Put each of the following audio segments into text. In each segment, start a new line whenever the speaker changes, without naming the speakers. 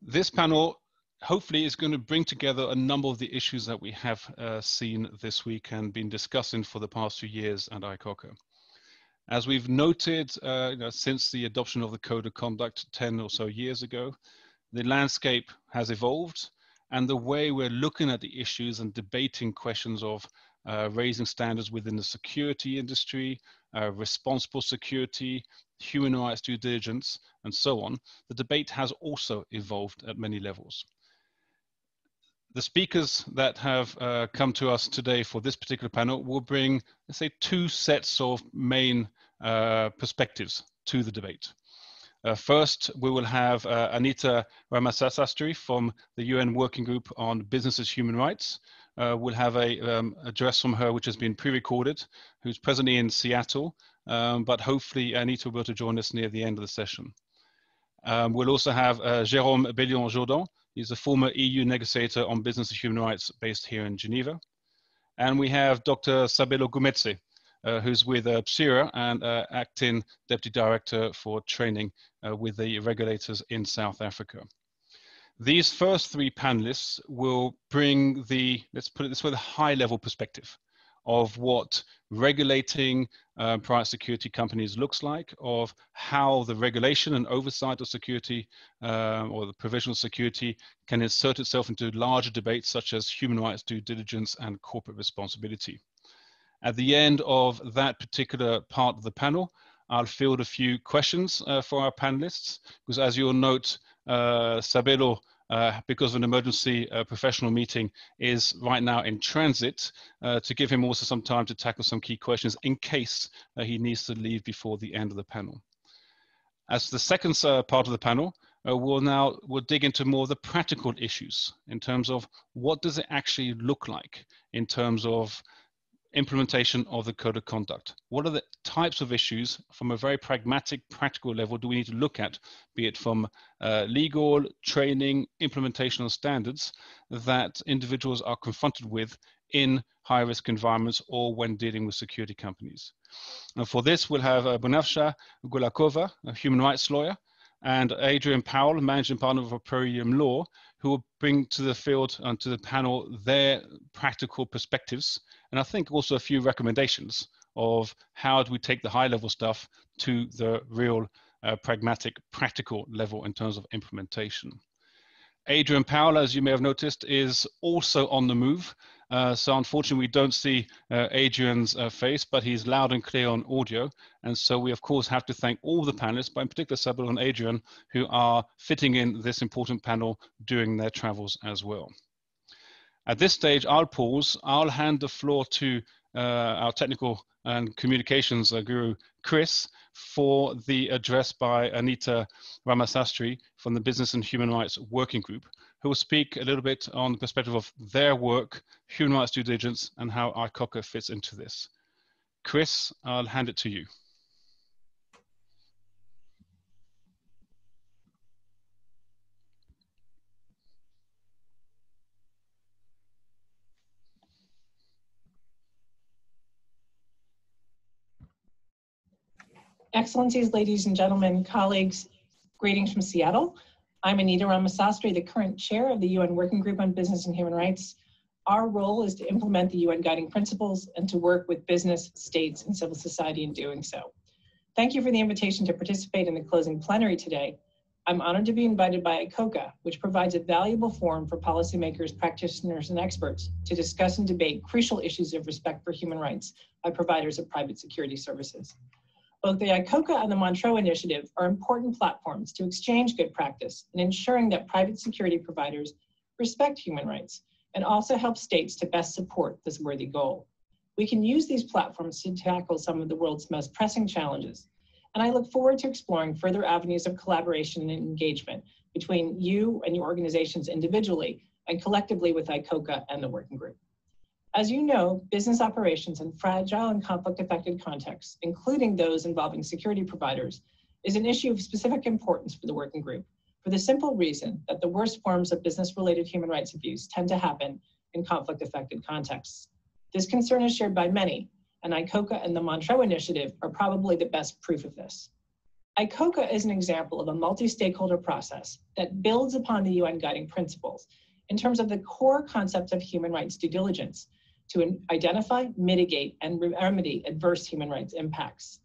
This panel hopefully is going to bring together a number of the issues that we have seen this week and been discussing for the past few years at ICoCA. As we've noted, since the adoption of the Code of Conduct 10 or so years ago, the landscape has evolved, and the way we're looking at the issues and debating questions of raising standards within the security industry, responsible security, human rights due diligence, and so on, the debate has also evolved at many levels. The speakers that have come to us today for this particular panel will bring, let's say, two sets of main perspectives to the debate. First, we will have Anita Ramasasastry from the UN Working Group on Business as Human Rights. We'll have an address from her, which has been pre-recorded, who's presently in Seattle, but hopefully Anita will be able to join us near the end of the session. We'll also have Jérôme Bellion-Jourdan. He's a former EU negotiator on business and human rights based here in Geneva. And we have Dr. Sabelo Gumetse, who's with PSIRA and acting Deputy Director for training with the regulators in South Africa. These first three panelists will bring the, let's put it this way, the high level perspective of what regulating private security companies looks like, of how the regulation and oversight of security or the provision of security can insert itself into larger debates such as human rights due diligence and corporate responsibility. At the end of that particular part of the panel, I'll field a few questions for our panelists, because as you'll note, Sabelo, because of an emergency professional meeting, is right now in transit, to give him also some time to tackle some key questions in case he needs to leave before the end of the panel. As the second part of the panel, we'll dig into more of the practical issues in terms of what does it actually look like in terms of implementation of the Code of Conduct. What are the types of issues from a very pragmatic, practical level do we need to look at, be it from legal, training, implementation of standards that individuals are confronted with in high-risk environments or when dealing with security companies. And for this, we'll have Bonavsha Gulakova, a human rights lawyer, and Adrian Powell, managing partner of Prorium Law, who will bring to the field and to the panel their practical perspectives, and I think also a few recommendations of how do we take the high level stuff to the real pragmatic, practical level in terms of implementation. Adrian Powell, as you may have noticed, is also on the move. So unfortunately, we don't see Adrian's face, but he's loud and clear on audio. And so we, of course, have to thank all the panelists, but in particular, Sabelo and Adrian, who are fitting in this important panel during their travels as well. At this stage, I'll pause. I'll hand the floor to our technical and communications guru, Chris, for the address by Anita Ramasastry from the Business and Human Rights Working Group, who will speak a little bit on the perspective of their work, human rights due diligence, and how ICoCA fits into this. Chris, I'll hand it to you.
Excellencies, ladies and gentlemen, colleagues, greetings from Seattle. I'm Anita Ramasastry, the current chair of the UN Working Group on Business and Human Rights. Our role is to implement the UN guiding principles and to work with business, states, and civil society in doing so. Thank you for the invitation to participate in the closing plenary today. I'm honored to be invited by ICoCA, which provides a valuable forum for policymakers, practitioners, and experts to discuss and debate crucial issues of respect for human rights by providers of private security services. Both the ICoCA and the Montreux Initiative are important platforms to exchange good practice in ensuring that private security providers respect human rights and also help states to best support this worthy goal. We can use these platforms to tackle some of the world's most pressing challenges, and I look forward to exploring further avenues of collaboration and engagement between you and your organizations individually and collectively with ICoCA and the Working Group. As you know, business operations in fragile and conflict-affected contexts, including those involving security providers, is an issue of specific importance for the Working Group, for the simple reason that the worst forms of business-related human rights abuse tend to happen in conflict-affected contexts. This concern is shared by many, and ICoCA and the Montreux Initiative are probably the best proof of this. ICoCA is an example of a multi-stakeholder process that builds upon the UN guiding principles in terms of the core concepts of human rights due diligence to identify, mitigate, and remedy adverse human rights impacts.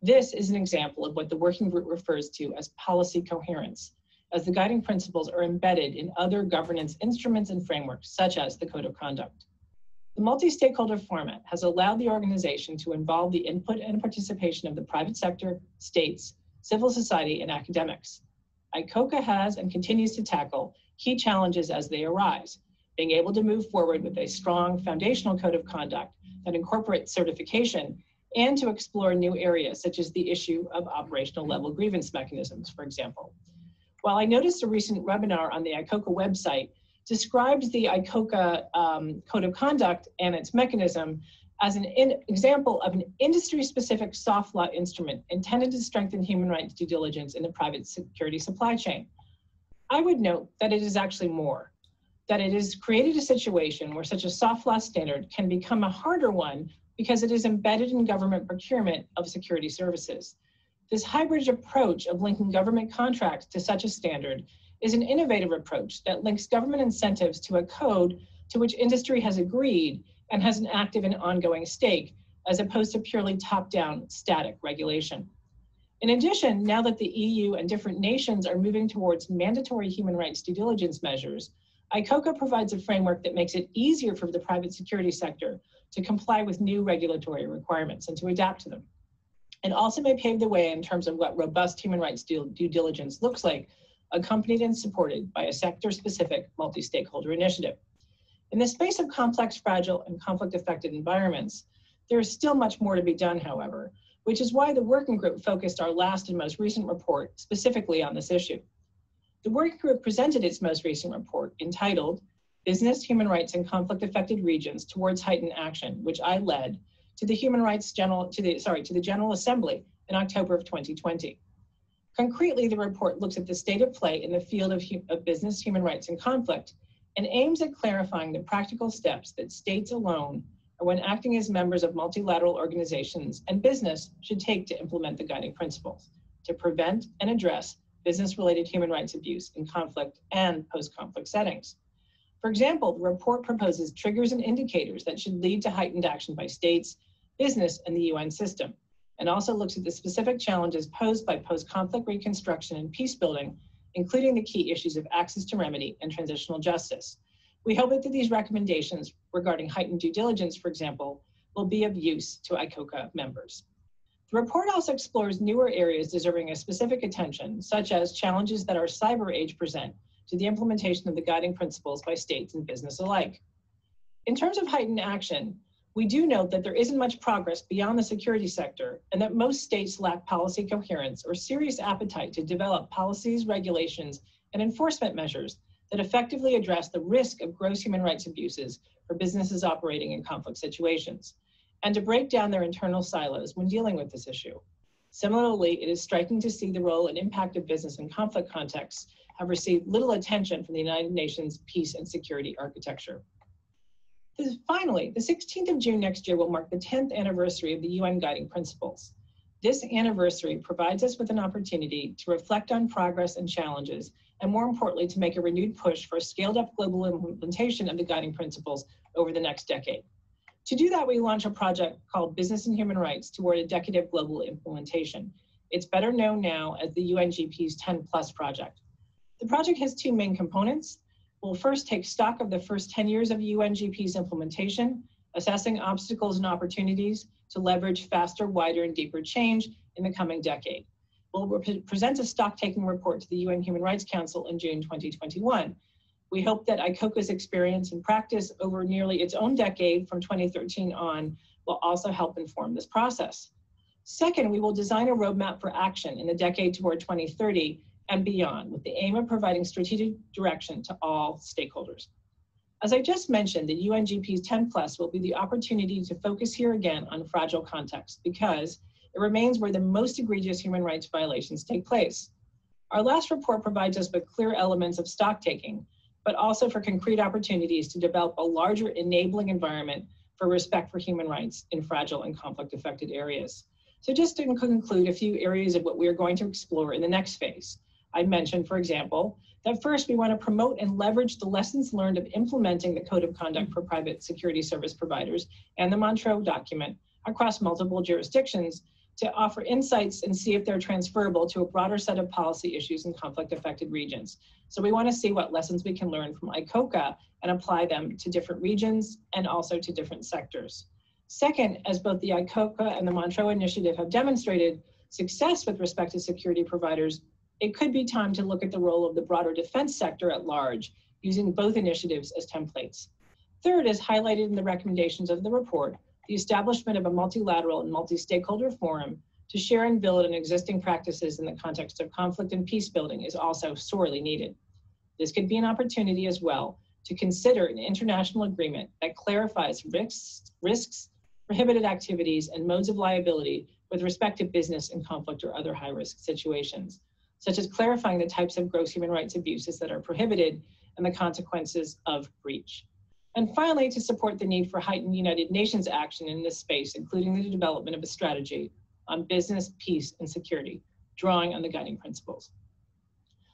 This is an example of what the working group refers to as policy coherence, as the guiding principles are embedded in other governance instruments and frameworks, such as the Code of Conduct. The multi-stakeholder format has allowed the organization to involve the input and participation of the private sector, states, civil society, and academics. ICoCA has and continues to tackle key challenges as they arise, being able to move forward with a strong foundational code of conduct that incorporates certification and to explore new areas such as the issue of operational level grievance mechanisms, for example. While I noticed a recent webinar on the ICoCA website describes the ICoCA Code of Conduct and its mechanism as an example of an industry-specific soft law instrument intended to strengthen human rights due diligence in the private security supply chain. I would note that it is actually more, that it has created a situation where such a soft law standard can become a harder one because it is embedded in government procurement of security services. This hybrid approach of linking government contracts to such a standard is an innovative approach that links government incentives to a code to which industry has agreed and has an active and ongoing stake, as opposed to purely top-down static regulation. In addition, now that the EU and different nations are moving towards mandatory human rights due diligence measures, ICoCA provides a framework that makes it easier for the private security sector to comply with new regulatory requirements and to adapt to them. It also may pave the way in terms of what robust human rights due diligence looks like, accompanied and supported by a sector-specific multi-stakeholder initiative. In the space of complex, fragile, and conflict-affected environments, there is still much more to be done, however, which is why the working group focused our last and most recent report specifically on this issue. The working group presented its most recent report entitled Business, Human Rights, and Conflict-Affected Regions Towards Heightened Action, which I led to the General Assembly in October of 2020. Concretely, the report looks at the state of play in the field of business, human rights, and conflict, and aims at clarifying the practical steps that states alone, or when acting as members of multilateral organizations and business, should take to implement the guiding principles to prevent and address business-related human rights abuse in conflict and post-conflict settings. For example, the report proposes triggers and indicators that should lead to heightened action by states, business, and the UN system, and also looks at the specific challenges posed by post-conflict reconstruction and peace building, including the key issues of access to remedy and transitional justice. We hope that these recommendations regarding heightened due diligence, for example, will be of use to ICoCA members. The report also explores newer areas deserving a specific attention, such as challenges that our cyber age present to the implementation of the guiding principles by states and business alike. In terms of heightened action, we do note that there isn't much progress beyond the security sector and that most states lack policy coherence or serious appetite to develop policies, regulations, and enforcement measures that effectively address the risk of gross human rights abuses for businesses operating in conflict situations, and to break down their internal silos when dealing with this issue. Similarly, it is striking to see the role and impact of business in conflict contexts have received little attention from the United Nations peace and security architecture. Finally, the 16th of June next year will mark the 10th anniversary of the UN Guiding Principles. This anniversary provides us with an opportunity to reflect on progress and challenges, and more importantly, to make a renewed push for a scaled-up global implementation of the Guiding Principles over the next decade. To do that, we launched a project called Business and Human Rights toward a decade of global implementation. It's better known now as the UNGP's 10+ project. The project has two main components. We'll first take stock of the first 10 years of UNGP's implementation, assessing obstacles and opportunities to leverage faster, wider, and deeper change in the coming decade. We'll present a stock-taking report to the UN Human Rights Council in June 2021. We hope that ICoCA's experience and practice over nearly its own decade from 2013 on will also help inform this process. Second, we will design a roadmap for action in the decade toward 2030 and beyond, with the aim of providing strategic direction to all stakeholders. As I just mentioned, the UNGP's 10+ will be the opportunity to focus here again on fragile context because it remains where the most egregious human rights violations take place. Our last report provides us with clear elements of stock taking, but also for concrete opportunities to develop a larger enabling environment for respect for human rights in fragile and conflict-affected areas. So just to conclude a few areas of what we are going to explore in the next phase. I mentioned, for example, that first we want to promote and leverage the lessons learned of implementing the Code of Conduct for Private Security Service Providers and the Montreux document across multiple jurisdictions to offer insights and see if they're transferable to a broader set of policy issues in conflict-affected regions. So we want to see what lessons we can learn from ICoCA and apply them to different regions and also to different sectors. Second, as both the ICoCA and the Montreux Initiative have demonstrated success with respect to security providers, it could be time to look at the role of the broader defense sector at large, using both initiatives as templates. Third, as highlighted in the recommendations of the report, the establishment of a multilateral and multi-stakeholder forum to share and build on existing practices in the context of conflict and peace building is also sorely needed. This could be an opportunity as well to consider an international agreement that clarifies risks, prohibited activities, and modes of liability with respect to business and conflict or other high-risk situations, such as clarifying the types of gross human rights abuses that are prohibited and the consequences of breach. And finally, to support the need for heightened United Nations action in this space, including the development of a strategy on business, peace, and security, drawing on the guiding principles.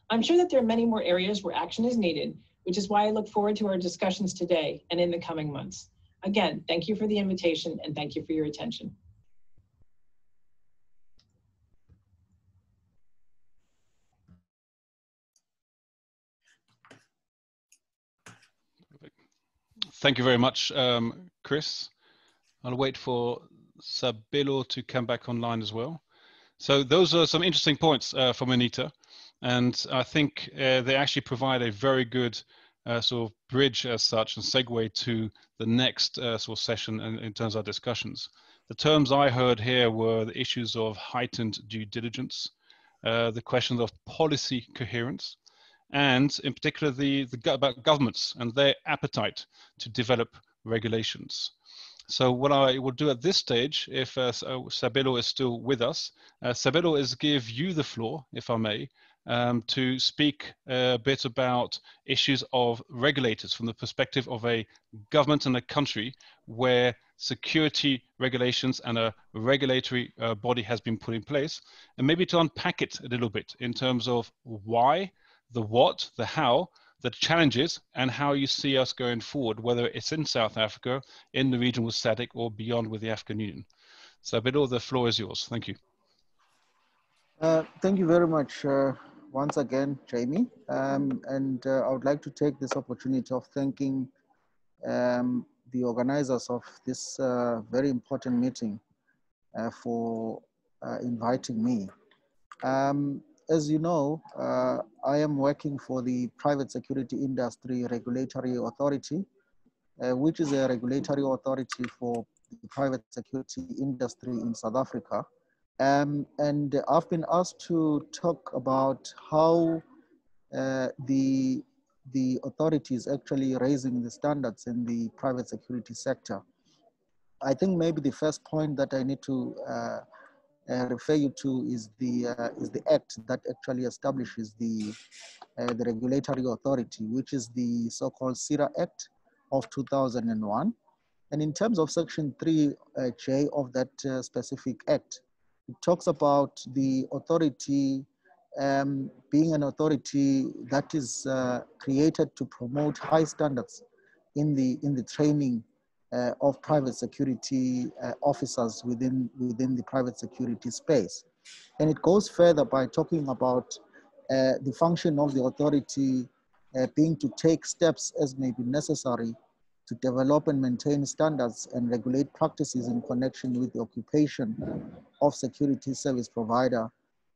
I'm sure that there are many more areas where action is needed, which is why I look forward to our discussions today and in the coming months. Again, thank you for the invitation and thank you for your attention.
Thank you very much, Chris. I'll wait for Sabelo to come back online as well. So those are some interesting points from Anita, and I think they actually provide a very good sort of bridge as such and segue to the next sort of session in terms of our discussions. The terms I heard here were the issues of heightened due diligence, the questions of policy coherence, and in particular about governments and their appetite to develop regulations. So what I will do at this stage, if Sabelo is still with us, Sabelo is give you the floor, if I may, to speak a bit about issues of regulators from the perspective of a government and a country where security regulations and a regulatory body has been put in place, and maybe to unpack it a little bit in terms of why, the what, the how, the challenges, and how you see us going forward, whether it's in South Africa, in the region with SADC, or beyond with the African Union. So Sabelo, the floor is yours. Thank you.
Thank you very much once again, Jamie. I would like to take this opportunity of thanking the organizers of this very important meeting for inviting me. As you know, I am working for the Private Security Industry Regulatory Authority, which is a regulatory authority for the private security industry in South Africa. And I've been asked to talk about how the authority is actually raising the standards in the private security sector. I think maybe the first point that I need to refer you to is the act that actually establishes the regulatory authority, which is the so-called CIRA Act of 2001. And in terms of Section 3J of that specific act, it talks about the authority being an authority that is created to promote high standards in the training of private security officers within the private security space. And it goes further by talking about the function of the authority being to take steps as may be necessary to develop and maintain standards and regulate practices in connection with the occupation of security service provider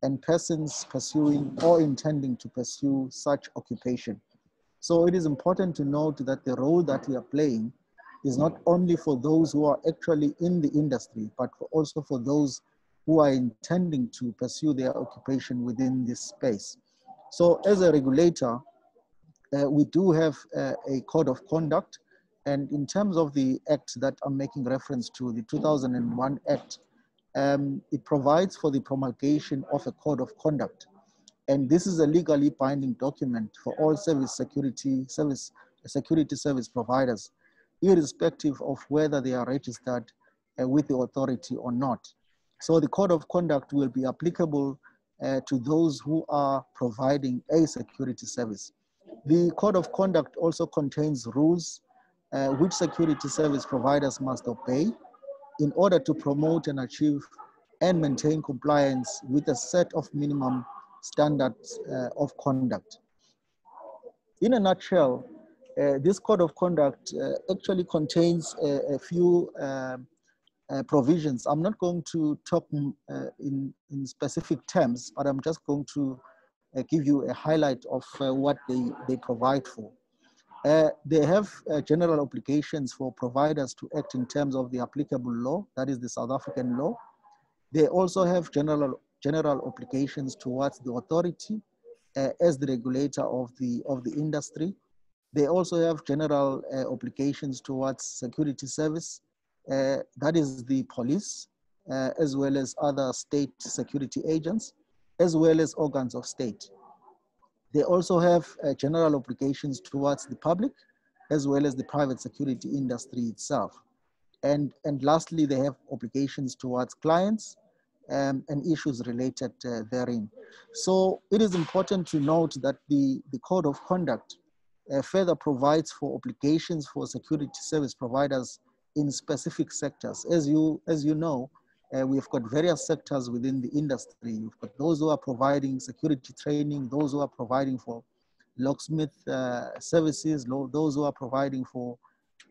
and persons pursuing or intending to pursue such occupation. So it is important to note that the role that we are playing is not only for those who are actually in the industry, but also for those who are intending to pursue their occupation within this space. So as a regulator, we do have a code of conduct. And in terms of the act that I'm making reference to, the 2001 Act, it provides for the promulgation of a code of conduct. And this is a legally binding document for all security service providers, irrespective of whether they are registered with the authority or not. So the code of conduct will be applicable to those who are providing a security service. The code of conduct also contains rules which security service providers must obey in order to promote and achieve and maintain compliance with a set of minimum standards of conduct. In a nutshell, this code of conduct actually contains a few provisions. I'm not going to talk in specific terms, but I'm just going to give you a highlight of what they provide for. They have general obligations for providers to act in terms of the applicable law, that is the South African law. They also have general obligations towards the authority as the regulator of the industry. They also have general obligations towards security service, that is the police, as well as other state security agents, as well as organs of state. They also have general obligations towards the public, as well as the private security industry itself. And lastly, they have obligations towards clients and issues related therein. So it is important to note that the code of conduct further provides for obligations for security service providers in specific sectors. As you know, we've got various sectors within the industry. You've got those who are providing security training, those who are providing for locksmith services, those who are providing for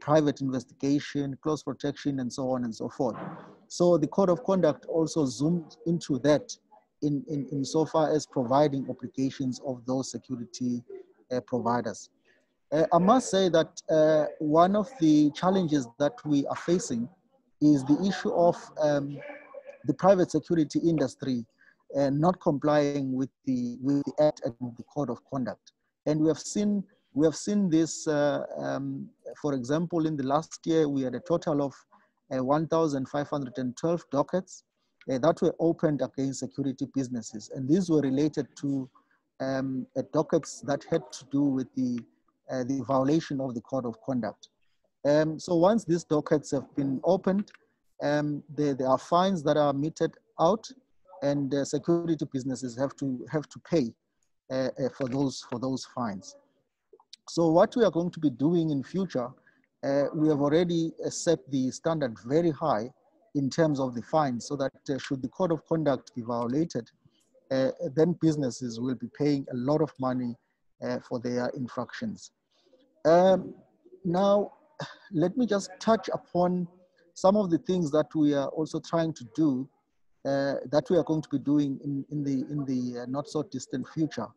private investigation, close protection, and so on and so forth. So the code of conduct also zoomed into that in so far as providing obligations of those security providers. I must say that one of the challenges that we are facing is the issue of the private security industry not complying with the Act and the Code of Conduct. And we have seen this, for example, in the last year, we had a total of 1,512 dockets that were opened against security businesses. And these were related to dockets that had to do with the violation of the Code of Conduct. So once these dockets have been opened, there are fines that are meted out, and security businesses have to pay for those fines. So what we are going to be doing in future, we have already set the standard very high in terms of the fines, so that should the code of conduct be violated, then businesses will be paying a lot of money for their infractions. Now, let me just touch upon some of the things that we are also trying to do, that we are going to be doing in the not so distant future.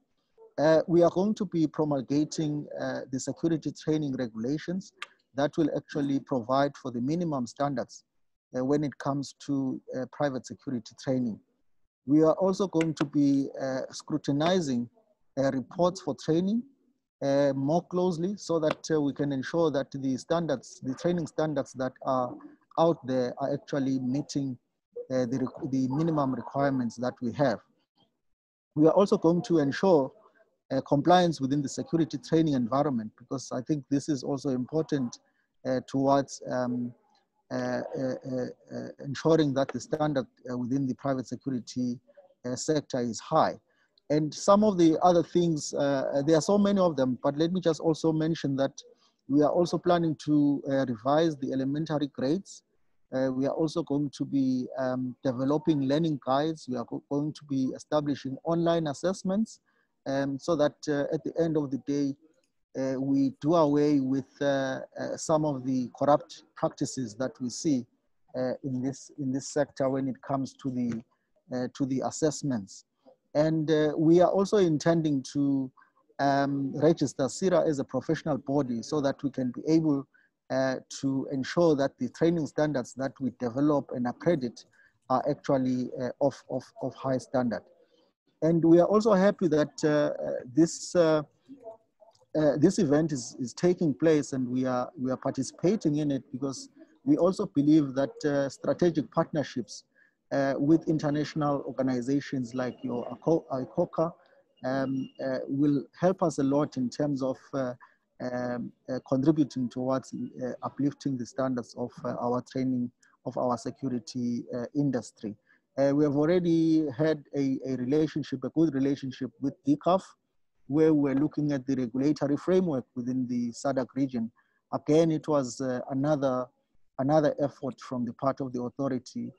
We are going to be promulgating the security training regulations that will actually provide for the minimum standards when it comes to private security training. We are also going to be scrutinizing reports for training more closely, so that we can ensure that the training standards that are out there are actually meeting the minimum requirements that we have. We are also going to ensure compliance within the security training environment, because I think this is also important towards ensuring that the standard within the private security sector is high. And some of the other things, there are so many of them, but let me just also mention that we are also planning to revise the elementary grades. We are also going to be developing learning guides. We are going to be establishing online assessments, so that at the end of the day, we do away with some of the corrupt practices that we see in this sector when it comes to the assessments. And we are also intending to register CIRA as a professional body, so that we can be able to ensure that the training standards that we develop and accredit are actually of high standard. And we are also happy that this event is taking place, and we are participating in it, because we also believe that strategic partnerships with international organizations like your ICoCA will help us a lot in terms of contributing towards uplifting the standards of our training of our security industry. We have already had a relationship, a good relationship with DCAF, where we're looking at the regulatory framework within the SADC region. Again, it was another effort from the part of the authority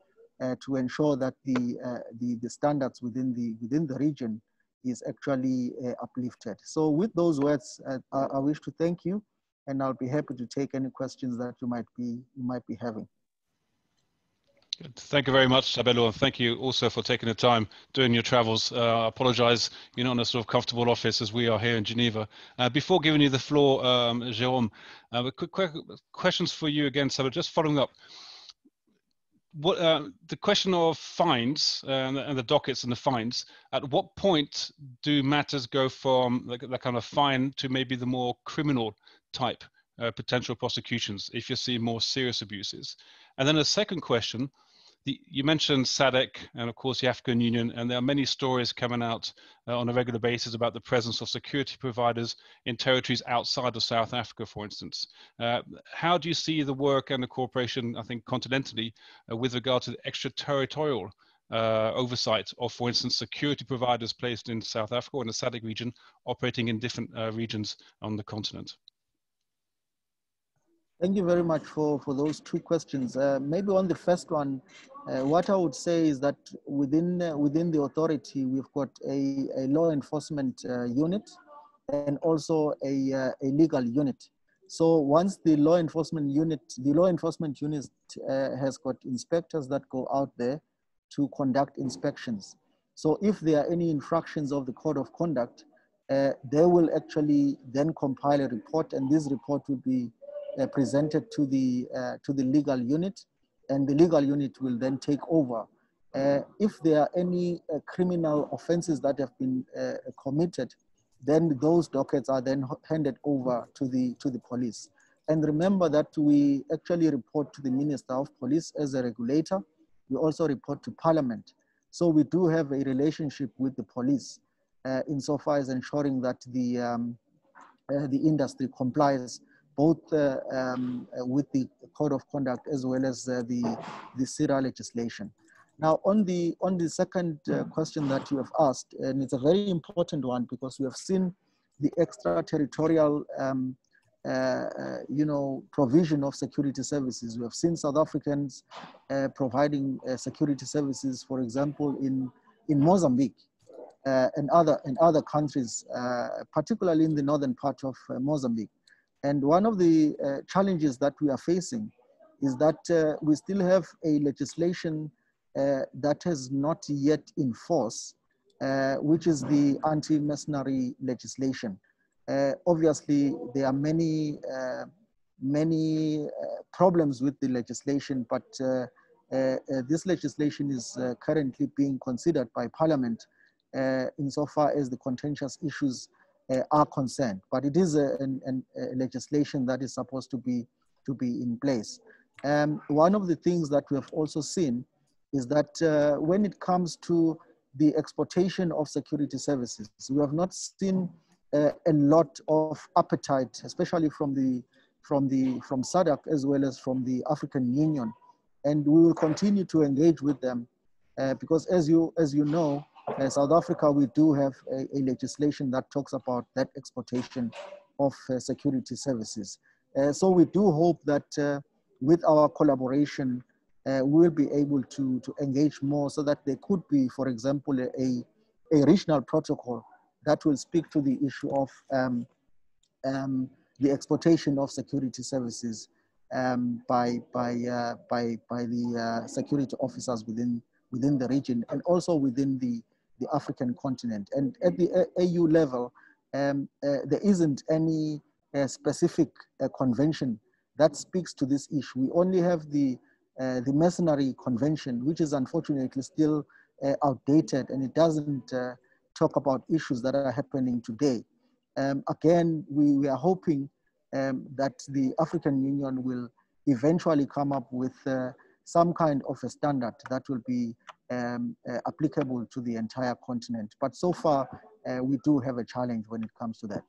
to ensure that the standards within the region is actually uplifted. So with those words, I wish to thank you, and I'll be happy to take any questions that you might be having.
Good. Thank you very much, Sabelo, and thank you also for taking the time doing your travels. I apologize you're not in a sort of comfortable office as we are here in Geneva. Before giving you the floor, Jérôme, quick questions for you again, Sabelo, just following up. What the question of fines and the dockets and the fines, at what point do matters go from that kind of fine to maybe the more criminal type potential prosecutions if you see more serious abuses? And then a second question, you mentioned SADC and of course the African Union, and there are many stories coming out on a regular basis about the presence of security providers in territories outside of South Africa, for instance. How do you see the work and the cooperation, I think, continentally with regard to the extraterritorial oversight of, for instance, security providers placed in South Africa or in the SADC region operating in different regions on the continent?
Thank you very much for those two questions. Maybe on the first one, what I would say is that within the authority, we've got a law enforcement unit and also a legal unit. So once the law enforcement unit has got inspectors that go out there to conduct inspections. So if there are any infractions of the code of conduct, they will actually then compile a report, and this report will be presented to the legal unit, and the legal unit will then take over. If there are any criminal offenses that have been committed, then those dockets are then handed over to the police. And remember that we actually report to the Minister of Police as a regulator. We also report to Parliament. So we do have a relationship with the police insofar as ensuring that the industry complies both with the code of conduct as well as the CIRA legislation. Now, on the second question that you have asked, and it's a very important one because we have seen the extraterritorial, provision of security services. We have seen South Africans providing security services, for example, in Mozambique and other countries, particularly in the northern part of Mozambique. And one of the challenges that we are facing is that we still have a legislation that has not yet in force, which is the Anti-Mercenary Legislation. Obviously, there are many problems with the legislation, but this legislation is currently being considered by Parliament insofar as the contentious issues are concerned, but it is a legislation that is supposed to be in place. One of the things that we have also seen is that when it comes to the exportation of security services, we have not seen a lot of appetite, especially from SADC as well as from the African Union, and we will continue to engage with them because, as you know, South Africa, we do have a legislation that talks about that exportation of security services. So we do hope that with our collaboration, we'll be able to engage more so that there could be, for example, a regional protocol that will speak to the issue of the exportation of security services by the security officers within the region and also within the African continent. And at the AU level, there isn't any specific convention that speaks to this issue. We only have the Mercenary Convention, which is unfortunately still outdated, and it doesn't talk about issues that are happening today. Again, we are hoping that the African Union will eventually come up with some kind of a standard that will be applicable to the entire continent. But so far, we do have a challenge when it comes to that.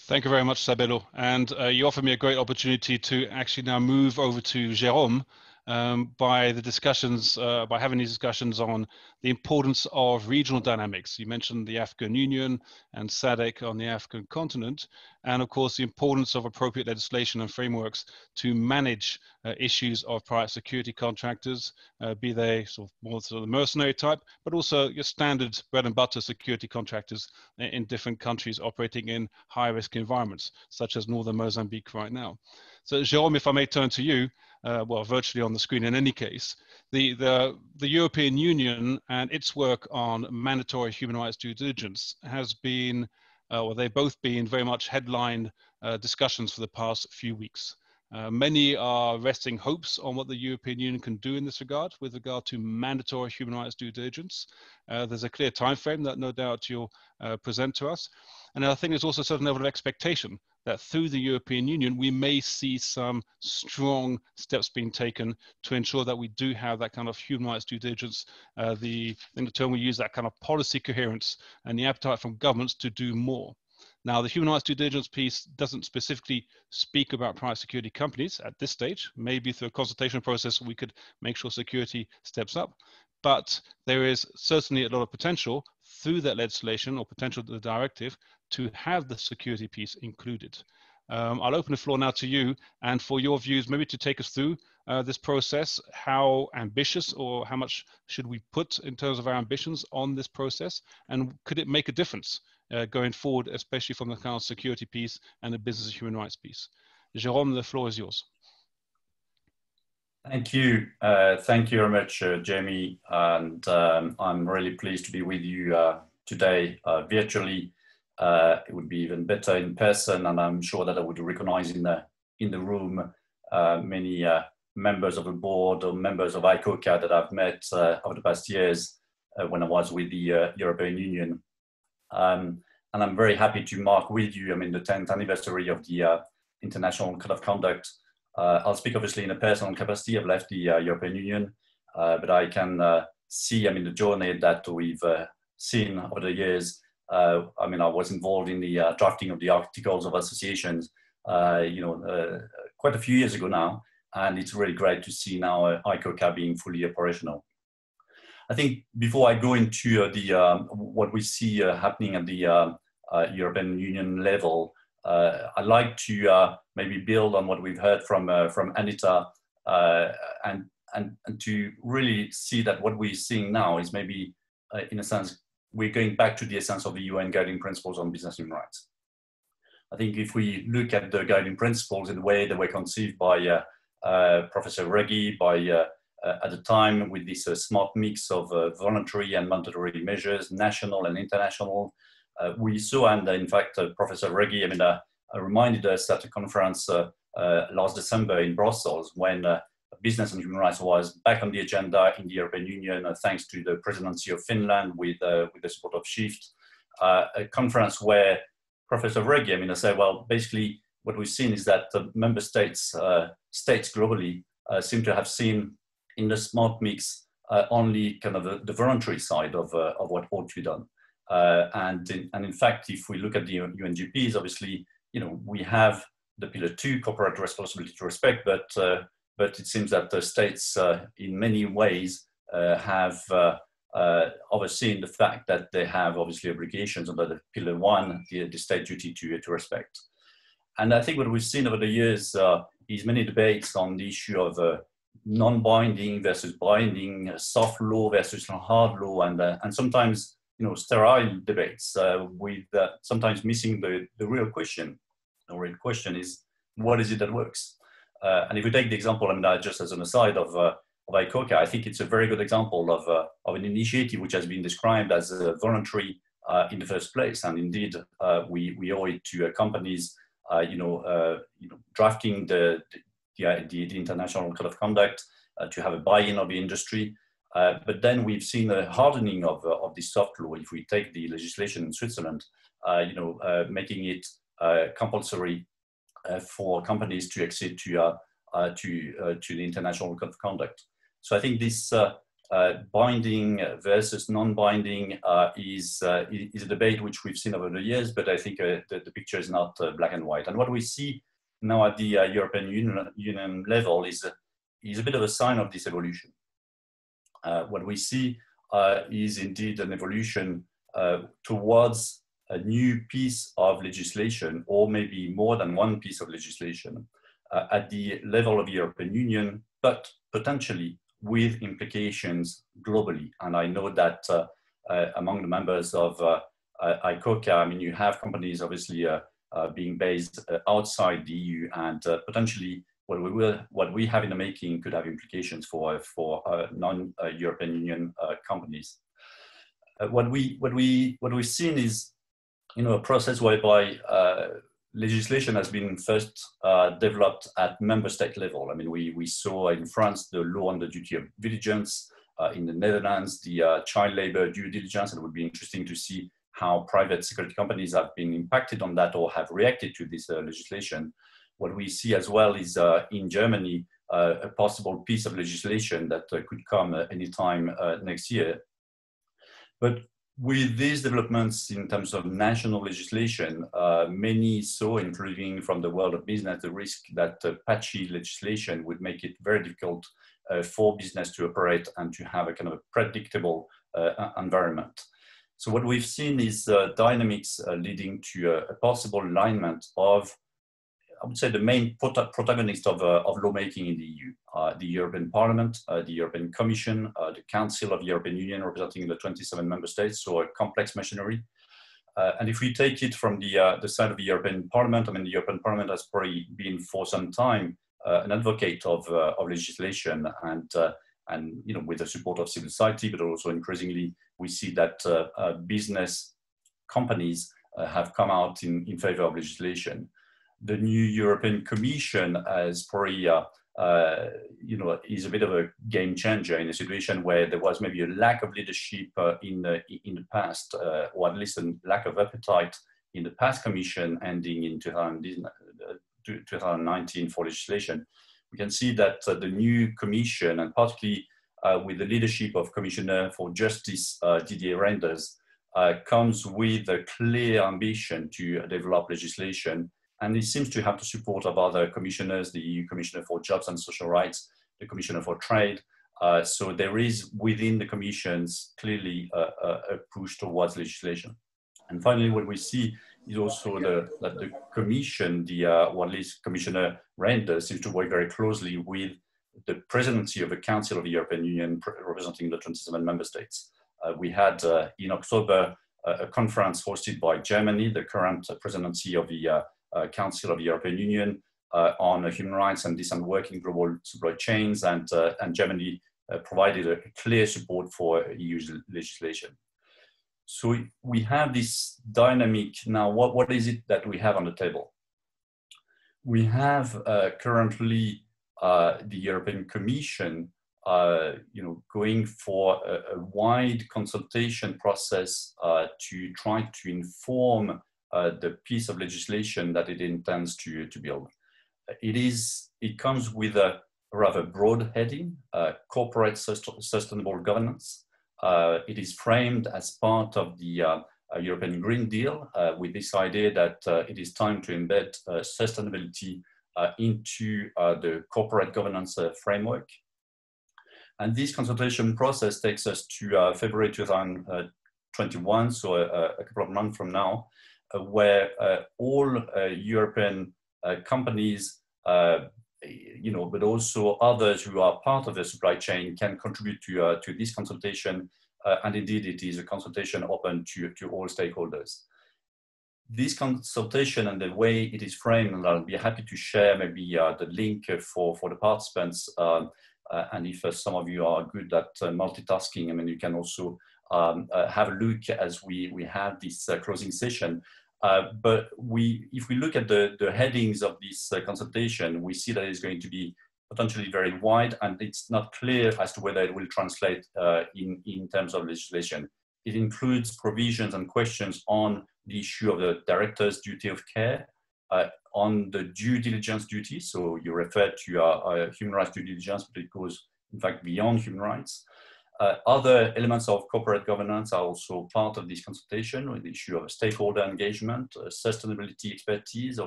Thank you very much, Sabelo. And you offer me a great opportunity to actually now move over to Jérôme by the discussions, by having these discussions on the importance of regional dynamics. You mentioned the African Union and SADC on the African continent, and of course the importance of appropriate legislation and frameworks to manage issues of private security contractors, be they sort of more sort of the mercenary type, but also your standard bread and butter security contractors in different countries operating in high risk environments, such as northern Mozambique right now. So Jérôme, if I may turn to you, well, virtually on the screen in any case, the European Union and its work on mandatory human rights due diligence has been, well, they've both been very much headline discussions for the past few weeks. Many are resting hopes on what the European Union can do in this regard with regard to mandatory human rights due diligence. There's a clear time frame that no doubt you'll present to us. And I think there's also a certain level of expectation that through the European Union, we may see some strong steps being taken to ensure that we do have that kind of human rights due diligence. In the term we use, that kind of policy coherence and the appetite from governments to do more. Now, the human rights due diligence piece doesn't specifically speak about private security companies at this stage. Maybe through a consultation process, we could make sure security steps up. But there is certainly a lot of potential through that legislation or potential the directive to have the security piece included. I'll open the floor now to you and for your views, maybe to take us through this process, how ambitious or how much should we put in terms of our ambitions on this process, and could it make a difference going forward, especially from the kind of security piece and the business and human rights piece. Jérôme, the floor is yours.
Thank you. Thank you very much, Jamie. And I'm really pleased to be with you today virtually. It would be even better in person, and I'm sure that I would recognize in the room many members of the board or members of ICoCA that I've met over the past years when I was with the European Union. And I'm very happy to mark with you, the 10th anniversary of the International Code of Conduct. I'll speak obviously in a personal capacity. I've left the European Union, but I can see, the journey that we've seen over the years. I was involved in the drafting of the articles of associations, quite a few years ago now, and it's really great to see now ICoCA being fully operational. I think before I go into what we see happening at the European Union level, I'd like to maybe build on what we've heard from Anita, and to really see that what we're seeing now is maybe, in a sense, we're going back to the essence of the UN guiding principles on business human rights. I think if we look at the guiding principles in the way they were conceived by Professor Reggie, at the time with this smart mix of voluntary and mandatory measures, national and international, we saw, and in fact, Professor Reggie, reminded us at a conference last December in Brussels when business and human rights was back on the agenda in the European Union, thanks to the presidency of Finland with the support of SHIFT, a conference where Professor Reggie, said, well, basically what we've seen is that the member states globally seem to have seen in the smart mix only kind of the voluntary side of what ought to be done. And in fact, if we look at the UNGPs, obviously, we have the Pillar 2 corporate responsibility to respect, but it seems that the states in many ways have overseen the fact that they have obviously obligations under the Pillar 1, the state duty to respect. And I think what we've seen over the years is many debates on the issue of non-binding versus binding, soft law versus hard law, and sometimes sterile debates with sometimes missing the real question. The real question is, what is it that works? And if we take the example, just as an aside of ICoCA, I think it's a very good example of an initiative which has been described as voluntary in the first place. And indeed, we owe it to companies, drafting the International Code of Conduct to have a buy-in of the industry. But then we've seen a hardening of this soft law. If we take the legislation in Switzerland, making it compulsory for companies to accede to the International Code of Conduct. So I think this binding versus non-binding is a debate which we've seen over the years, but I think the picture is not black and white. And what we see now at the European Union level is is a bit of a sign of this evolution. What we see is indeed an evolution towards a new piece of legislation, or maybe more than one piece of legislation at the level of the European Union, but potentially with implications globally. And I know that among the members of ICoCA, I mean, you have companies obviously being based outside the EU, and potentially what we have in the making could have implications for non-European Union companies. What we've seen is, a process whereby legislation has been first developed at member state level. I mean, we saw in France the law on the duty of diligence, in the Netherlands the child labor due diligence, and it would be interesting to see how private security companies have been impacted on that or have reacted to this legislation. What we see as well is in Germany a possible piece of legislation that could come anytime next year. But with these developments in terms of national legislation, many saw, including from the world of business, the risk that patchy legislation would make it very difficult for business to operate and to have a kind of a predictable environment. So what we've seen is dynamics leading to a possible alignment of, I would say, the main protagonist of lawmaking in the EU, the European Parliament, the European Commission, the Council of the European Union, representing the 27 member states, so a complex machinery. And if we take it from the side of the European Parliament, I mean, the European Parliament has probably been for some time an advocate of legislation, and with the support of civil society, but also increasingly we see that business companies have come out in favor of legislation. The new European Commission has probably, is a bit of a game changer in a situation where there was maybe a lack of leadership in the past, or at least a lack of appetite in the past Commission ending in 2019 for legislation. We can see that the new Commission, and particularly with the leadership of Commissioner for Justice Didier Reynders, comes with a clear ambition to develop legislation. And it seems to have the support of other commissioners, the EU Commissioner for Jobs and Social Rights, the Commissioner for Trade. So there is within the commissions clearly a push towards legislation. And finally, what we see is also that the Commission, or at least Commissioner Reynders, seems to work very closely with the presidency of the Council of the European Union, representing the 27 member states. We had in October a conference hosted by Germany, the current presidency of the Council of the European Union, on human rights and decent work in global supply chains, and Germany provided a clear support for EU legislation. So we have this dynamic now. What is it that we have on the table? We have currently the European Commission, going for a wide consultation process to try to inform the piece of legislation that it intends to build. It comes with a rather broad heading, corporate sustainable governance. It is framed as part of the European Green Deal, with this idea that it is time to embed sustainability into the corporate governance framework. And this consultation process takes us to February 2021, so a couple of months from now, where all European companies, but also others who are part of the supply chain can contribute to this consultation. And indeed, it is a consultation open to all stakeholders. This consultation and the way it is framed, and I'll be happy to share maybe the link for the participants. And if some of you are good at multitasking, I mean, you can also have a look as we have this closing session. But if we look at the headings of this consultation, we see that it's going to be potentially very wide, and it's not clear as to whether it will translate in terms of legislation. It includes provisions and questions on the issue of the director's duty of care, on the due diligence duty. So you refer to human rights due diligence, but it goes in fact beyond human rights. Other elements of corporate governance are also part of this consultation, with the issue of stakeholder engagement, sustainability expertise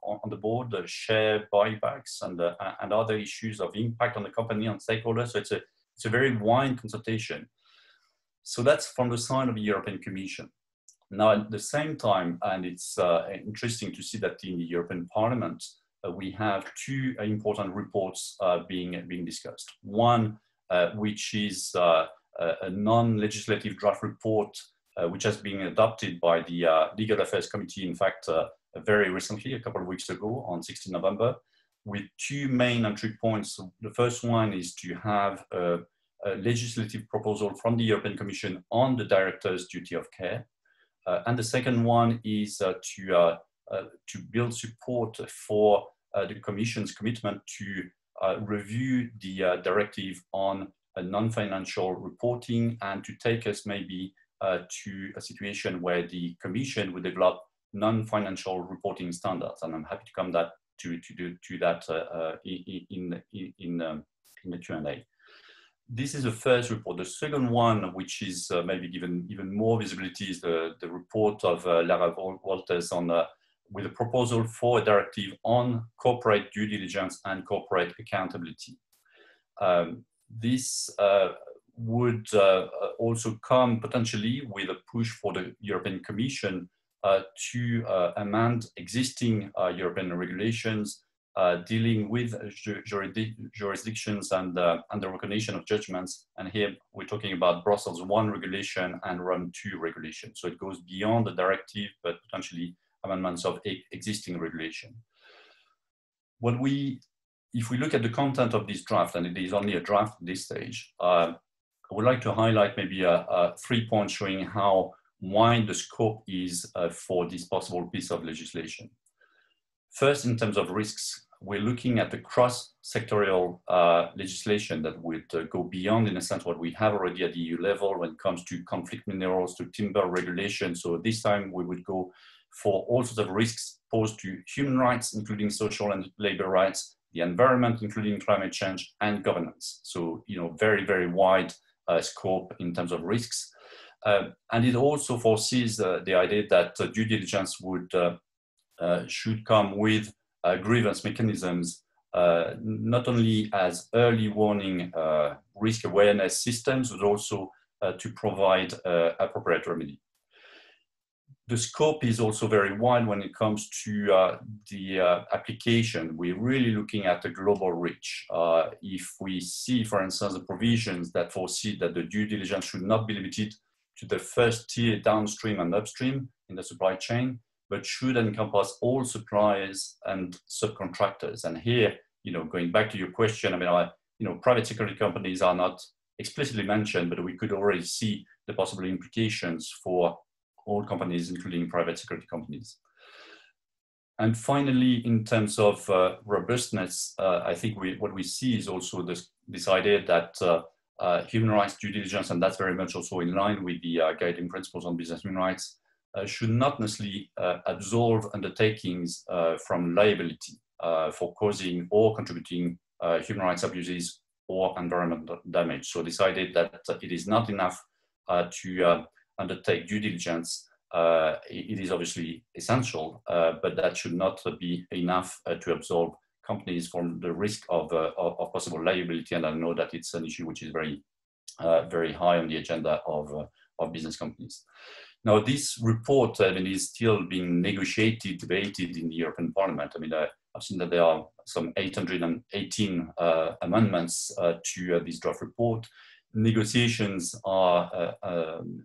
on the board, share buybacks and other issues of impact on the company and stakeholders. So it's a very wide consultation. So that's from the side of the European Commission. Now, at the same time, and it's interesting to see that in the European Parliament, we have two important reports being discussed. One, which is a non-legislative draft report, which has been adopted by the Legal Affairs Committee, in fact, very recently, a couple of weeks ago, on 16 November, with two main entry points. The first one is to have a legislative proposal from the European Commission on the Director's duty of care. And the second one is to build support for the Commission's commitment to review the directive on non-financial reporting and to take us maybe to a situation where the Commission would develop non-financial reporting standards. And I'm happy to come to that in the Q&A. This is the first report. The second one, which is maybe given even more visibility, is the report of Lara Walters on with a proposal for a directive on corporate due diligence and corporate accountability. This would also come potentially with a push for the European Commission to amend existing European regulations dealing with jurisdictions and the recognition of judgments. And here we're talking about Brussels I regulation and Rome II regulation. So it goes beyond the directive, but potentially amendments of existing regulation. If we look at the content of this draft, and it is only a draft at this stage, I would like to highlight maybe 3 points showing how wide the scope is for this possible piece of legislation. First, in terms of risks, we're looking at the cross-sectorial legislation that would go beyond, in a sense, what we have already at the EU level when it comes to conflict minerals, to timber regulation. So this time we would go for all sorts of risks posed to human rights, including social and labor rights, the environment, including climate change, and governance. So, very, very wide scope in terms of risks. And it also foresees the idea that due diligence should come with grievance mechanisms, not only as early warning risk awareness systems, but also to provide appropriate remedy. The scope is also very wide when it comes to the application. We're really looking at a global reach. If we see, for instance, the provisions that foresee that the due diligence should not be limited to the first tier downstream and upstream in the supply chain, but should encompass all suppliers and subcontractors. And here, going back to your question, private security companies are not explicitly mentioned, but we could already see the possible implications for all companies, including private security companies. And finally, in terms of robustness, I think what we see is also this idea that human rights due diligence, and that's very much also in line with the guiding principles on business human rights, should not necessarily absolve undertakings from liability for causing or contributing human rights abuses or environmental damage. So decided that it is not enough to undertake due diligence. It is obviously essential, but that should not be enough to absolve companies from the risk of possible liability. And I know that it's an issue which is very, very high on the agenda of business companies. Now, this report is still being negotiated, debated in the European Parliament. I've seen that there are some 818 amendments to this draft report. Negotiations are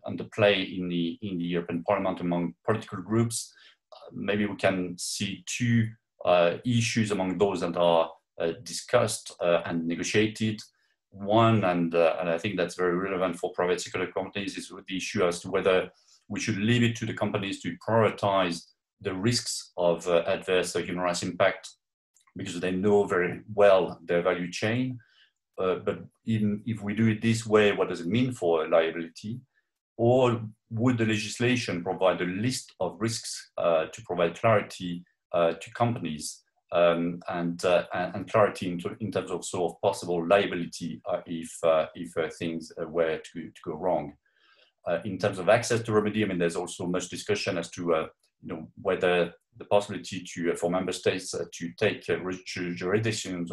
under play in the European Parliament among political groups. Maybe we can see two issues among those that are discussed and negotiated. One, and I think that's very relevant for private security companies, is the issue as to whether we should leave it to the companies to prioritize the risks of adverse human rights impact because they know very well their value chain. But if we do it this way, what does it mean for liability? Or would the legislation provide a list of risks to provide clarity to companies and clarity in terms also of possible liability if things were to go wrong? In terms of access to remedy, there's also much discussion as to whether the possibility for member states to take jurisdictions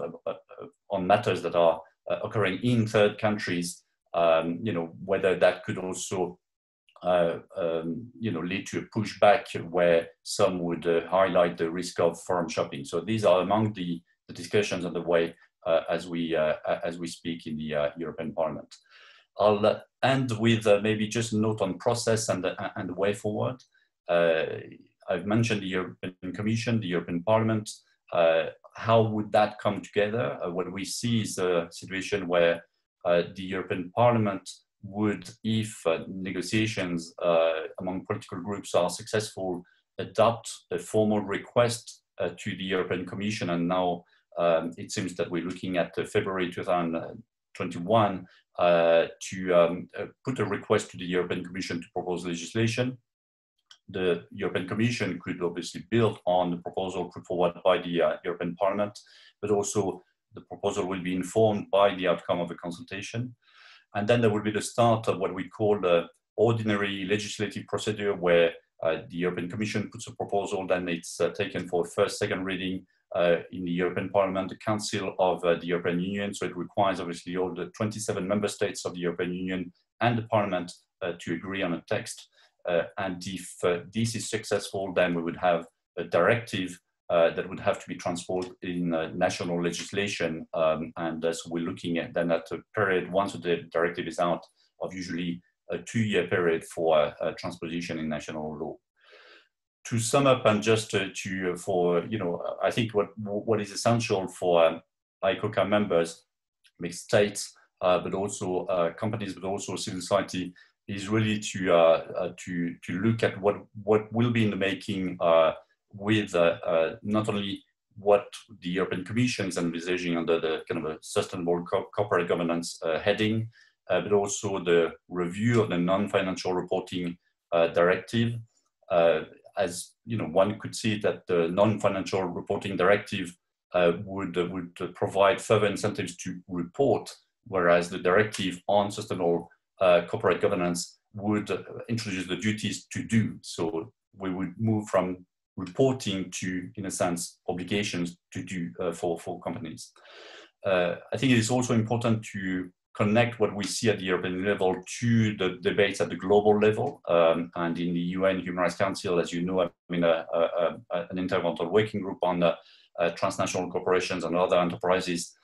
on matters that are occurring in third countries, whether that could also lead to a pushback where some would highlight the risk of forum shopping. So these are among the discussions underway as we speak in the European Parliament. I'll end with maybe just a note on process and the way forward. I've mentioned the European Commission, the European Parliament. How would that come together? What we see is a situation where the European Parliament would, if negotiations among political groups are successful, adopt a formal request to the European Commission. And now it seems that we're looking at February 2021 to put a request to the European Commission to propose legislation. The European Commission could obviously build on the proposal put forward by the European Parliament, but also the proposal will be informed by the outcome of the consultation. And then there will be the start of what we call the ordinary legislative procedure, where the European Commission puts a proposal, then it's taken for first, second reading in the European Parliament, the Council of the European Union. So it requires obviously all the 27 member states of the European Union and the Parliament to agree on a text. And if this is successful, then we would have a directive that would have to be transposed in national legislation. And so we're looking at then at a period, once the directive is out, of usually a 2-year period for transposition in national law. To sum up, and just I think what is essential for ICoCA members, mixed states, but also companies, but also civil society, is really to look at what will be in the making with not only what the European Commission is envisaging under the kind of a sustainable corporate governance heading, but also the review of the non-financial reporting directive. As one could see that the non-financial reporting directive would provide further incentives to report, whereas the directive on sustainable corporate governance would introduce the duties to do. So we would move from reporting to, in a sense, obligations to do for companies. I think it is also important to connect what we see at the European level to the debates at the global level. And in the UN Human Rights Council, as you know, I'm in an intergovernmental working group on transnational corporations and other enterprises,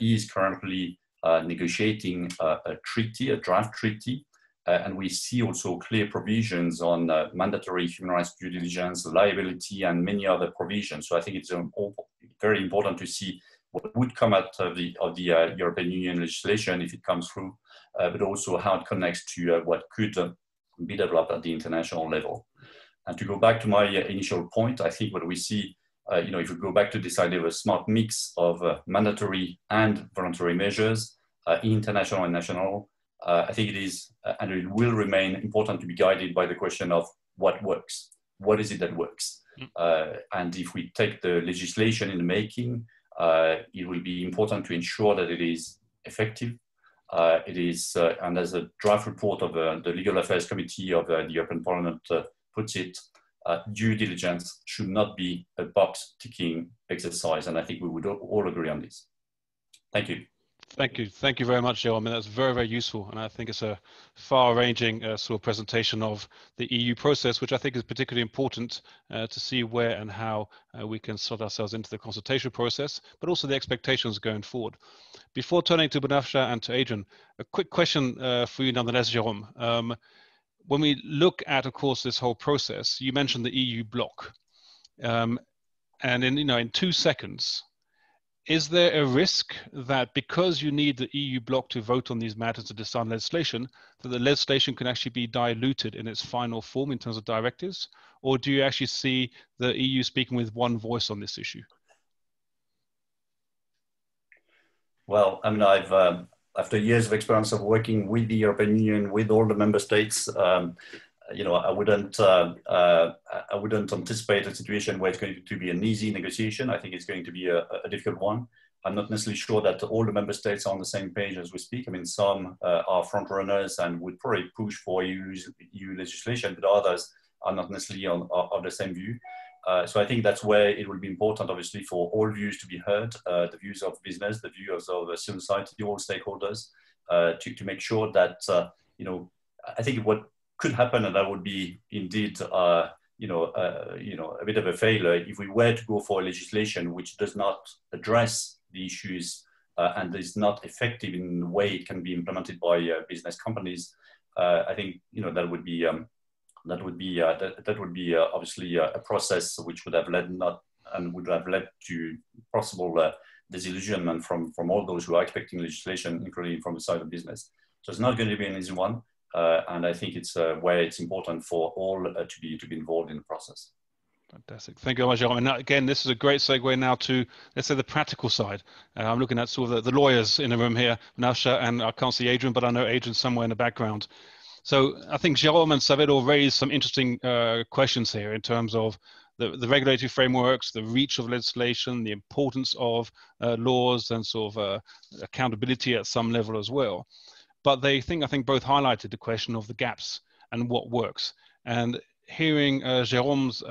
is currently negotiating a treaty, a draft treaty, and we see also clear provisions on mandatory human rights due diligence, liability, and many other provisions. So I think it's very important to see what would come out of the European Union legislation if it comes through, but also how it connects to what could be developed at the international level. And to go back to my initial point, I think what we see, if we go back to this idea of a smart mix of mandatory and voluntary measures, international and national, I think it is, and it will remain important to be guided by the question of what works. What is it that works? And if we take the legislation in the making, it will be important to ensure that it is effective. It is, and as a draft report of the Legal Affairs Committee of the European Parliament puts it, due diligence should not be a box-ticking exercise, and I think we would all agree on this. Thank you.
Thank you very much, Joe. I mean, that's very, very useful, and I think it's a far-ranging sort of presentation of the EU process, which I think is particularly important to see where and how we can slot ourselves into the consultation process, but also the expectations going forward. Before turning to Banafsha and to Adrian, a quick question for you nonetheless, Jérôme. When we look at, of course, this whole process, you mentioned the EU bloc, and in 2 seconds, is there a risk that because you need the EU bloc to vote on these matters to decide legislation, that the legislation can actually be diluted in its final form in terms of directives? Or do you actually see the EU speaking with one voice on this issue?
Well, I mean, I've after years of experience of working with the European Union, with all the member states, I wouldn't anticipate a situation where it's going to be an easy negotiation. I think it's going to be a difficult one. I'm not necessarily sure that all the member states are on the same page as we speak. I mean, some are front runners and would probably push for EU legislation, but others are not necessarily on the same view. So I think that's where it will be important, obviously, for all views to be heard, the views of business, the views of civil society, all stakeholders, to make sure that, you know, I think what could happen, and that would be indeed, you know, a bit of a failure if we were to go for legislation which does not address the issues and is not effective in the way it can be implemented by business companies. I think, you know, that would be obviously a process which would have led to possible disillusionment from all those who are expecting legislation, including from the side of business. So it's not going to be an easy one, and I think it's where it's important for all to be involved in the process.
Fantastic. Thank you very much, Jérôme. And now, again, this is a great segue now to, let's say, the practical side. I'm looking at sort of the lawyers in the room here, Nasha, and I can't see Adrian, but I know Adrian's somewhere in the background. So I think Jérôme and Savedo raised some interesting questions here in terms of the regulatory frameworks, the reach of legislation, the importance of laws, and sort of accountability at some level as well. But I think both highlighted the question of the gaps and what works. And hearing Jérôme's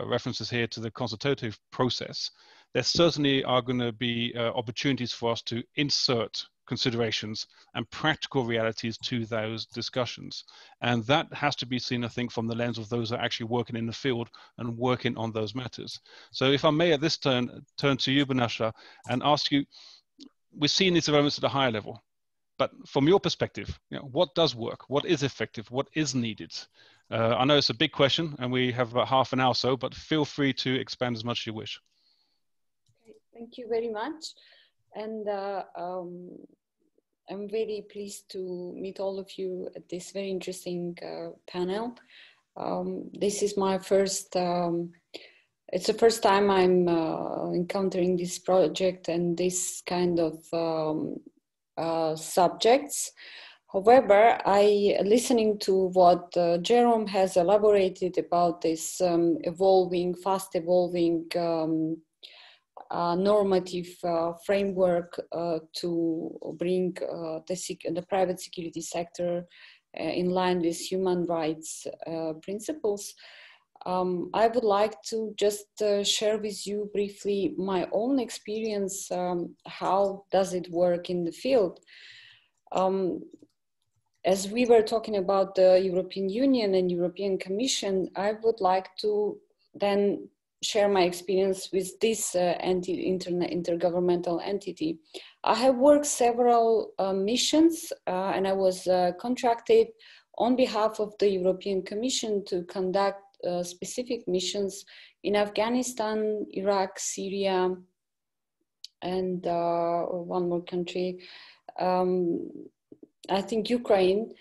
references here to the consultative process, there certainly are going to be opportunities for us to insert considerations and practical realities to those discussions. And that has to be seen, I think, from the lens of those that are actually working in the field and working on those matters. So if I may at this turn to you, Banasha, and ask you, we're seeing these developments at a higher level, but from your perspective, you know, what does work? What is effective? What is needed? I know it's a big question and we have about half an hour or so, but feel free to expand as much as you wish.
Okay, thank you very much. And I'm very pleased to meet all of you at this very interesting panel. This is my first, it's the first time I'm encountering this project and this kind of subjects. However, listening to what Jérôme has elaborated about this fast evolving normative framework to bring the private security sector in line with human rights principles, I would like to just share with you briefly my own experience. How does it work in the field? As we were talking about the European Union and European Commission, I would like to then share my experience with this intergovernmental entity. I have worked several missions and I was contracted on behalf of the European Commission to conduct specific missions in Afghanistan, Iraq, Syria, and one more country, I think Ukraine.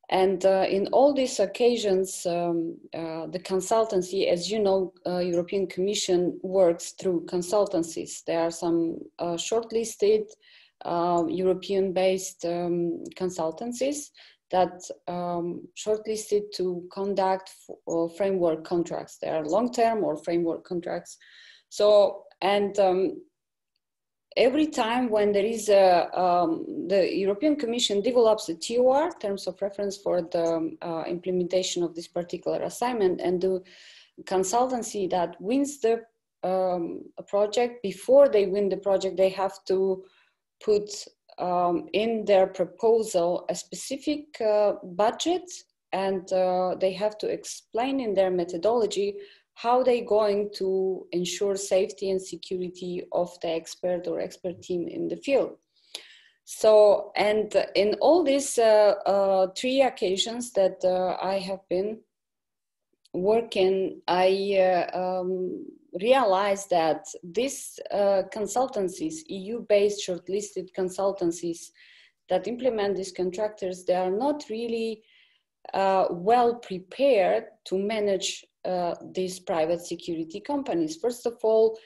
And in all these occasions, the consultancy, as you know, European Commission works through consultancies. There are some shortlisted European-based consultancies that shortlisted to conduct framework contracts. They are long-term or framework contracts. So, and every time when there is the European Commission develops a TOR, terms of reference for the implementation of this particular assignment, and the consultancy that wins the project, before they win the project, they have to put in their proposal a specific budget, and they have to explain in their methodology how they're going to ensure safety and security of the expert or expert team in the field. So, and in all these 3 occasions that I have been working, I realized that these consultancies, EU-based shortlisted consultancies that implement these contractors, they are not really well prepared to manage these private security companies. First of all,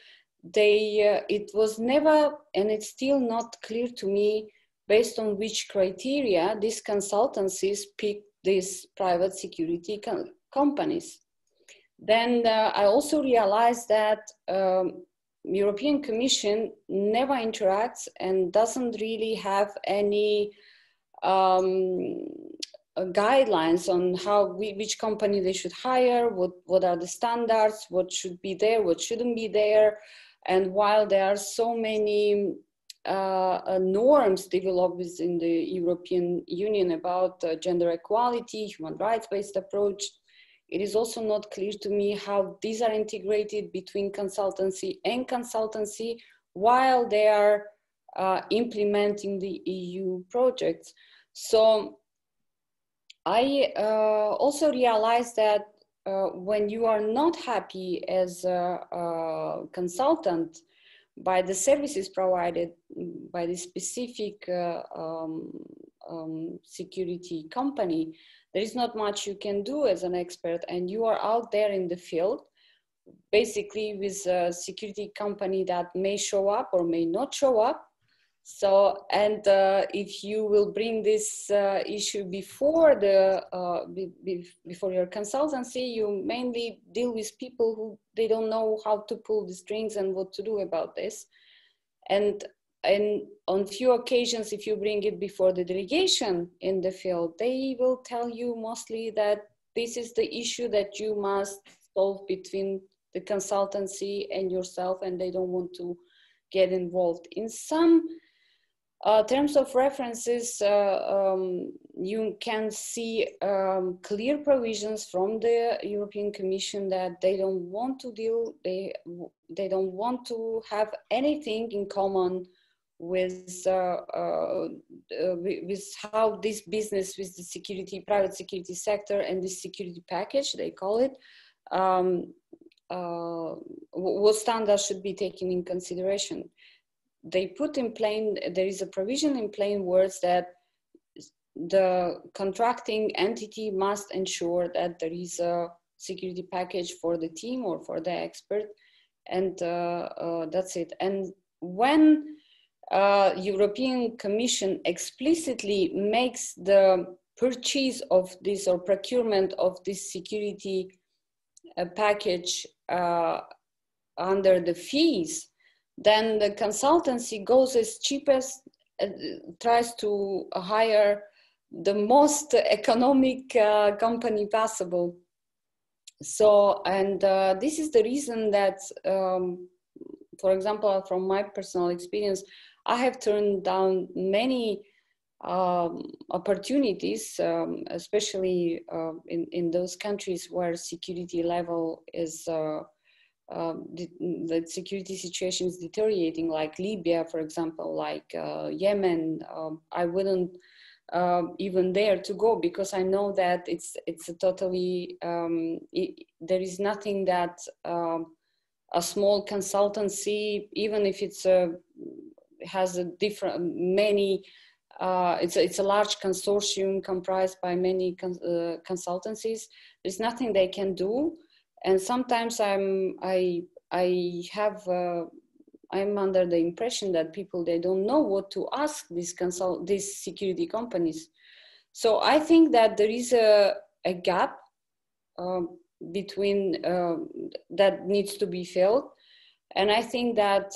it was never, and it's still not clear to me, based on which criteria these consultancies pick these private security companies. Then I also realized that European Commission never interacts and doesn't really have any guidelines on how which company they should hire, what are the standards, what should be there, what shouldn't be there. And while there are so many norms developed within the European Union about gender equality, human rights-based approach, it is also not clear to me how these are integrated between consultancy and consultancy while they are implementing the EU projects. So I also realized that when you are not happy as a consultant by the services provided by the specific security company, there is not much you can do as an expert, and you are out there in the field, basically with a security company that may show up or may not show up. So, and if you will bring this issue before before your consultancy, you mainly deal with people who they don't know how to pull the strings and what to do about this. And on few occasions, if you bring it before the delegation in the field, they will tell you mostly that this is the issue that you must solve between the consultancy and yourself, and they don't want to get involved. In some terms of references, you can see clear provisions from the European Commission that they don't want to deal, they don't want to have anything in common with how this business with the security, private security sector and this security package, they call it, what standards should be taken in consideration. They put in plain, there is a provision in plain words that the contracting entity must ensure that there is a security package for the team or for the expert, and that's it. And when European Commission explicitly makes the purchase of this or procurement of this security package under the fees, then the consultancy goes as cheap as tries to hire the most economic company possible. So, and this is the reason that, for example, from my personal experience, I have turned down many opportunities, especially in those countries where security level is the security situation is deteriorating, like Libya, for example, like Yemen. I wouldn't even dare to go because I know that it's a totally, there is nothing that a small consultancy, even if it's has a different, many, it's a large consortium comprised by many consultancies. There's nothing they can do. And sometimes I'm under the impression that people, they don't know what to ask these security companies. So I think that there is a gap between that needs to be filled. And I think that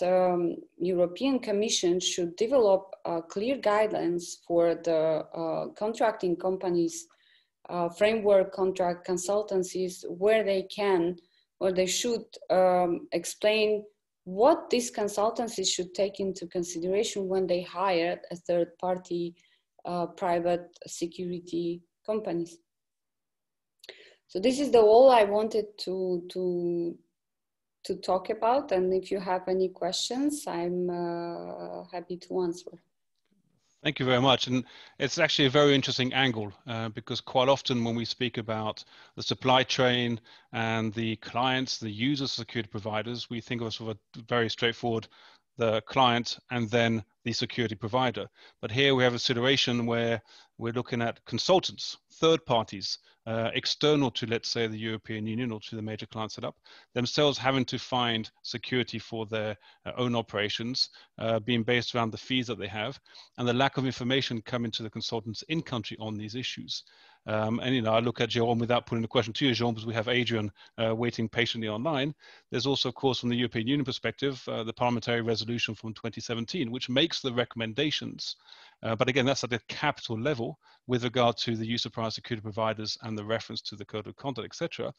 European Commission should develop clear guidelines for the contracting companies, framework contract consultancies, where they can, or they should explain what these consultancies should take into consideration when they hire a third-party private security companies. So this is all I wanted to talk about, and if you have any questions, I'm happy to answer.
Thank you very much. And it's actually a very interesting angle because quite often when we speak about the supply chain and the clients, the users, security providers, we think of sort of a very straightforward, the client and then the security provider. But here we have a situation where we're looking at consultants, third parties, external to, let's say, the European Union or to the major client setup, themselves having to find security for their own operations, being based around the fees that they have, and the lack of information coming to the consultants in country on these issues. And, you know, I look at Jérôme without putting the question to you, Jérôme, because we have Adrian waiting patiently online. There's also, of course, from the European Union perspective, the parliamentary resolution from 2017, which makes the recommendations But again, that's at the capital level with regard to the use of private security providers and the reference to the code of conduct, etc.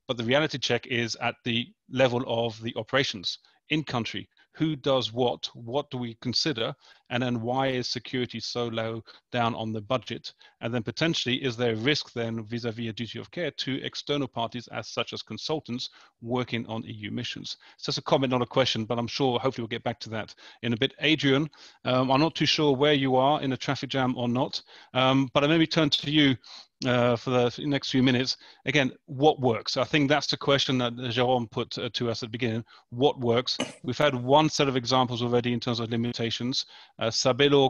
But the reality check is at the level of the operations in country. Who does what do we consider, and then why is security so low down on the budget? And then potentially, is there a risk then vis-a-vis a duty of care to external parties as such as consultants working on EU missions? It's just a comment, not a question, but I'm sure hopefully we'll get back to that in a bit. Adrian, I'm not too sure where you are in a traffic jam or not, but I maybe turn to you for the next few minutes. Again, what works? I think that's the question that Jérôme put to us at the beginning. What works? We've had one set of examples already in terms of limitations. Sabelo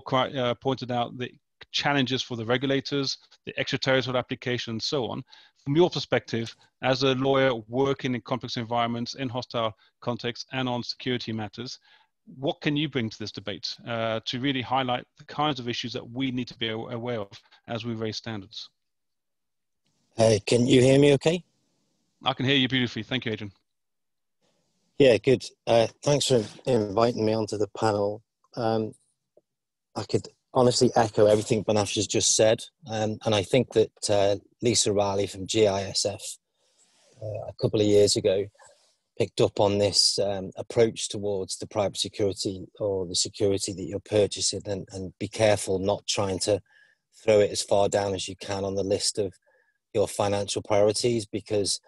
pointed out the challenges for the regulators, the extraterritorial application, and so on. From your perspective, as a lawyer working in complex environments, in hostile contexts, and on security matters, what can you bring to this debate to really highlight the kinds of issues that we need to be aware of as we raise standards?
Can you hear me okay?
I can hear you beautifully. Thank you, Adrian.
Yeah, good. Thanks for inviting me onto the panel. I could honestly echo everything Banafsh has just said. And I think that Lisa Riley from GISF a couple of years ago picked up on this approach towards the private security or the security that you're purchasing, and be careful not trying to throw it as far down as you can on the list of your financial priorities, because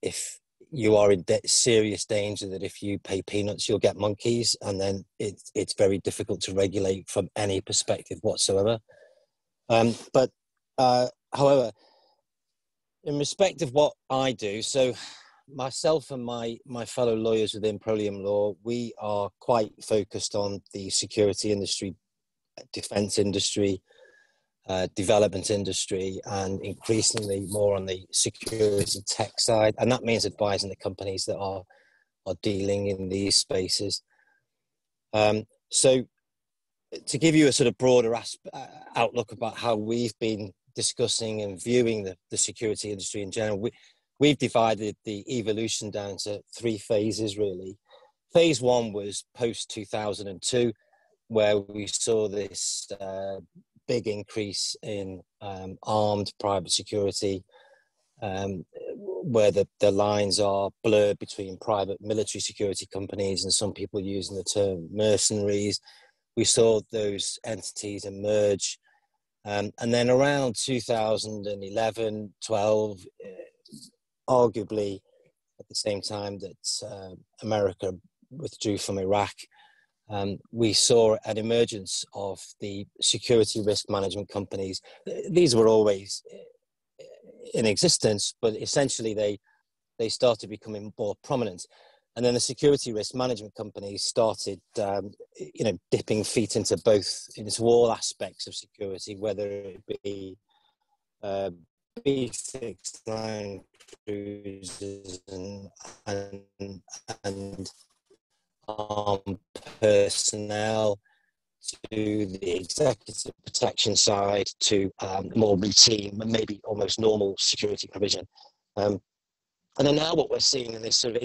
if you are in serious danger that if you pay peanuts, you'll get monkeys, and then it's very difficult to regulate from any perspective whatsoever. However, in respect of what I do, so myself and my fellow lawyers within Prolium Law, we are quite focused on the security industry, defense industry, development industry, and increasingly more on the security tech side. And that means advising the companies that are dealing in these spaces. So to give you a sort of broader outlook about how we've been discussing and viewing the security industry in general, we've divided the evolution down to 3 phases, really. Phase 1 was post-2002, where we saw this big increase in armed private security, where the lines are blurred between private military security companies and some people using the term mercenaries. We saw those entities emerge. And then around 2011, 12, arguably at the same time that America withdrew from Iraq, we saw an emergence of the security risk management companies. These were always in existence, but essentially they started becoming more prominent. And then the security risk management companies started, dipping feet into all aspects of security, whether it be B-6 cruisers and armed personnel, to the executive protection side, to more routine, maybe almost normal security provision. And then now what we're seeing in this sort of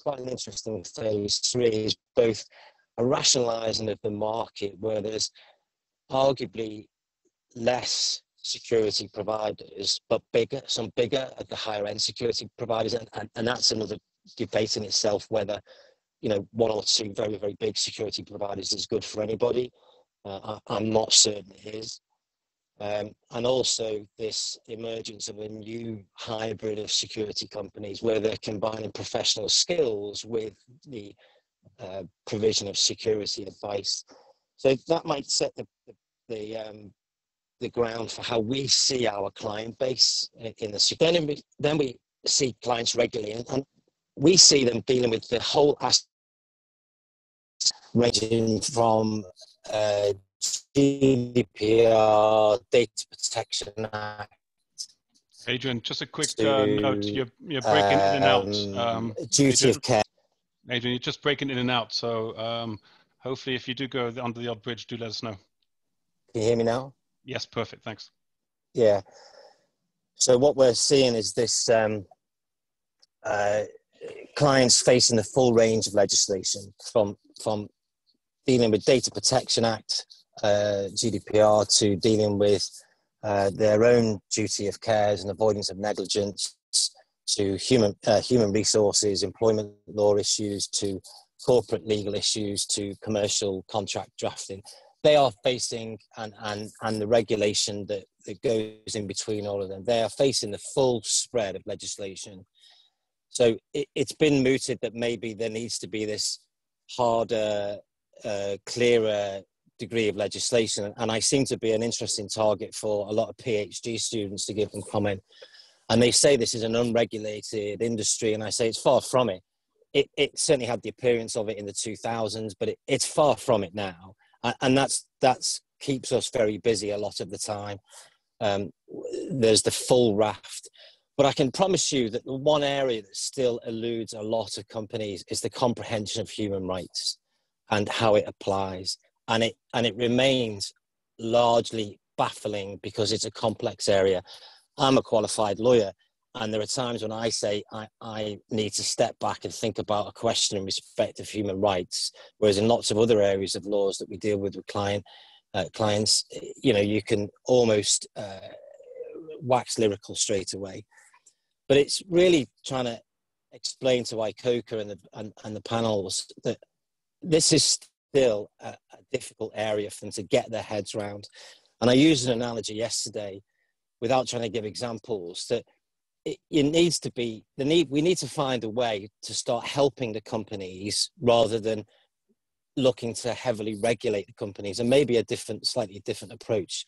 quite an interesting phase 3 is both a rationalising of the market, where there's arguably less security providers, but some bigger at the higher end security providers. And that's another debate in itself, whether, 1 or 2 very, very big security providers is good for anybody. I'm not certain it is. And also this emergence of a new hybrid of security companies, where they're combining professional skills with the provision of security advice. So that might set the ground for how we see our client base in the security. Then we see clients regularly, and we see them dealing with the whole aspect, ranging from GDPR, Data Protection Act.
Adrian, just a quick note. You're breaking in and out.
Duty of care.
Adrian, you're just breaking in and out. So hopefully, if you do go under the odd bridge, do let us know.
Can you hear me now?
Yes, perfect. Thanks.
Yeah. So what we're seeing is this clients facing the full range of legislation, from dealing with Data Protection Act, GDPR to dealing with their own duty of cares and avoidance of negligence, to human resources, employment law issues, to corporate legal issues, to commercial contract drafting. They are facing, and the regulation that goes in between all of them, they are facing the full spread of legislation. So it's been mooted that maybe there needs to be this harder, clearer degree of legislation. And I seem to be an interesting target for a lot of PhD students to give them comment. And they say this is an unregulated industry, and I say it's far from it. It certainly had the appearance of it in the 2000s, but it's far from it now. And that's keeps us very busy a lot of the time. There's the full raft. But I can promise you that the one area that still eludes a lot of companies is the comprehension of human rights and how it applies. And it remains largely baffling because it's a complex area. I'm a qualified lawyer, and there are times when I say I need to step back and think about a question in respect of human rights, whereas in lots of other areas of laws that we deal with clients, you can almost wax lyrical straight away. But it's really trying to explain to ICoCA and the panels that this is still a difficult area for them to get their heads around. And I used an analogy yesterday, without trying to give examples, that we need to find a way to start helping the companies rather than looking to heavily regulate the companies, and maybe a slightly different approach.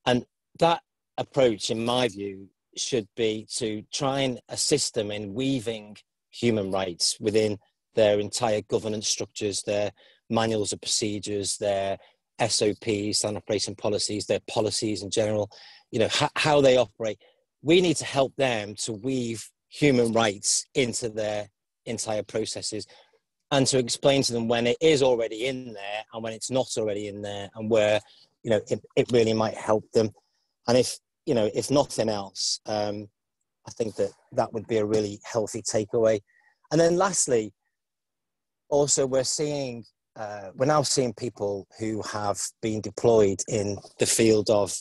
And that approach, in my view, should be to try and assist them in weaving human rights within their entire governance structures, their manuals of procedures, their SOPs, standard operating policies, their policies in general, how they operate. We need to help them to weave human rights into their entire processes, and to explain to them when it is already in there and when it's not already in there, and where, it really might help them. And if nothing else, I think that would be a really healthy takeaway. And then lastly, also we're now seeing people who have been deployed in the field of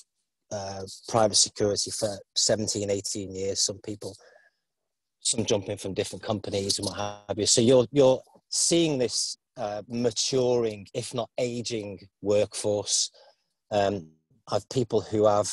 private security for 17, 18 years, some jumping from different companies and what have you. So you're seeing this maturing, if not aging, workforce of people who have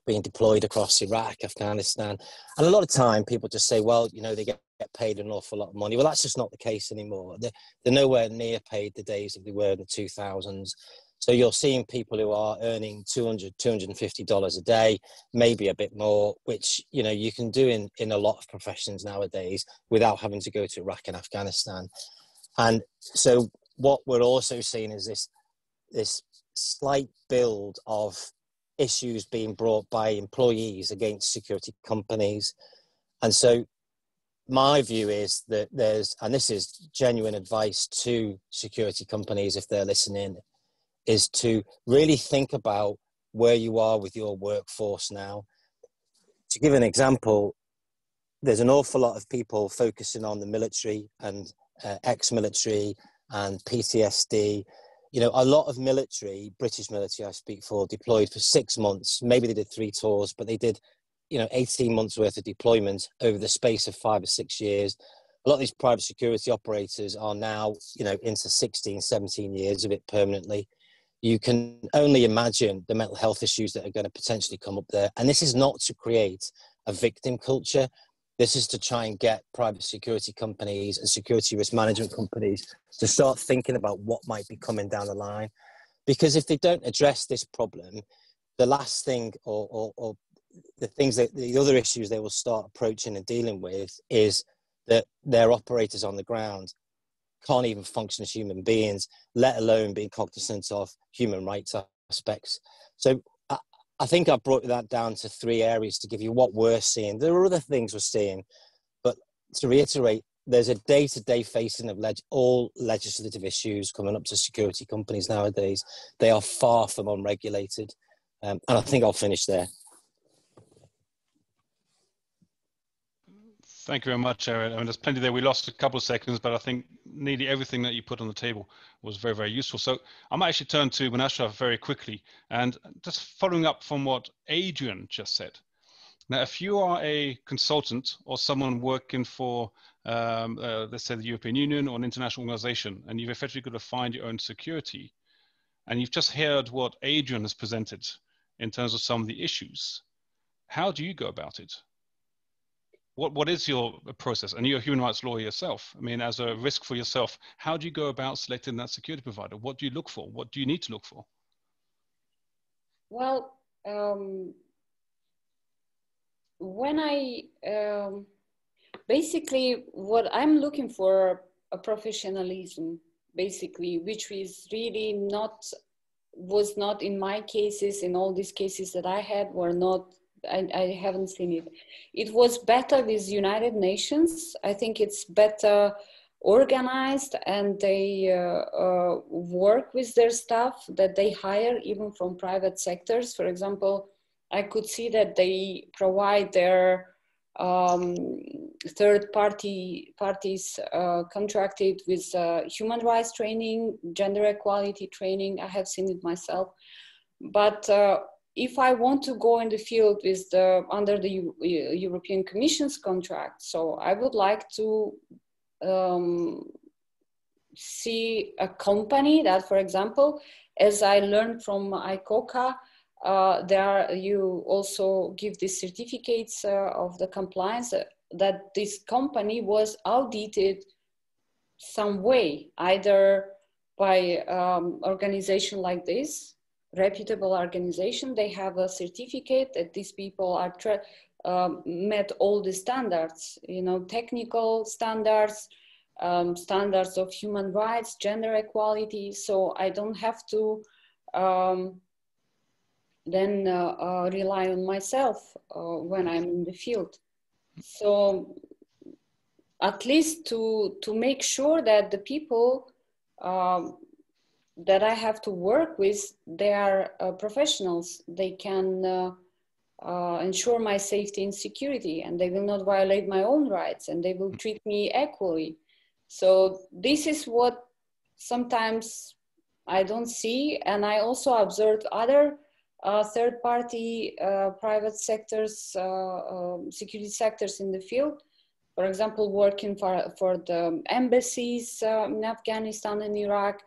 been deployed across Iraq, Afghanistan. And a lot of time people just say, well, they get paid an awful lot of money. Well, that's just not the case anymore. They're nowhere near paid the days that they were in the 2000s. So you're seeing people who are earning $200, $250 a day, maybe a bit more, which, you can do in a lot of professions nowadays without having to go to Iraq and Afghanistan. And so what we're also seeing is this slight build of issues being brought by employees against security companies. And so my view is that and this is genuine advice to security companies if they're listening, is to really think about where you are with your workforce now. To give an example, there's an awful lot of people focusing on the military and ex-military and PTSD. A lot of military, British military I speak for, deployed for 6 months. Maybe they did 3 tours, but they did, 18 months worth of deployment over the space of 5 or 6 years. A lot of these private security operators are now, into 16, 17 years of it permanently. You can only imagine the mental health issues that are going to potentially come up there. And this is not to create a victim culture. This is to try and get private security companies and security risk management companies to start thinking about what might be coming down the line. Because if they don't address this problem, the last thing or the other issues they will start approaching and dealing with is that their operators on the ground can't even function as human beings, let alone being cognizant of human rights aspects. So I think I brought that down to 3 areas to give you what we're seeing. There are other things we're seeing, but to reiterate, there's a day-to-day facing of all legislative issues coming up to security companies nowadays. They are far from unregulated. And I think I'll finish there.
Thank you very much, Jared. There's plenty there. We lost a couple of seconds, but I think nearly everything that you put on the table was very, very useful. So I might actually turn to Manasha very quickly, and just following up from what Adrian just said. Now, if you are a consultant or someone working for, let's say, the European Union or an international organization, and you've effectively got to find your own security, and you've just heard what Adrian has presented in terms of some of the issues, how do you go about it? What is your process? And you're a human rights lawyer yourself. I mean, as a risk for yourself, how do you go about selecting that security provider? What do you look for? What do you need to look for?
Well, when I, basically what I'm looking for a professionalism, basically, which is really was not in my cases, in all these cases that I had were not, I haven't seen it. It was better with United Nations. I think it's better organized, and they work with their staff that they hire even from private sectors. For example, I could see that they provide their third parties contracted with human rights training, gender equality training. I have seen it myself. But if I want to go in the field with under the European Commission's contract, so I would like to see a company that, for example, as I learned from ICoCA, you also give these certificates of the compliance that this company was audited some way, either by organization like this, reputable organization. They have a certificate that these people are met all the standards, you know, technical standards, standards of human rights, gender equality. So I don't have to then rely on myself when I'm in the field. So at least to make sure that the people that I have to work with, they are professionals. They can ensure my safety and security, and they will not violate my own rights, and they will treat me equally. So this is what sometimes I don't see. And I also observed other third-party private sectors, security sectors in the field. For example, working for the embassies in Afghanistan and Iraq.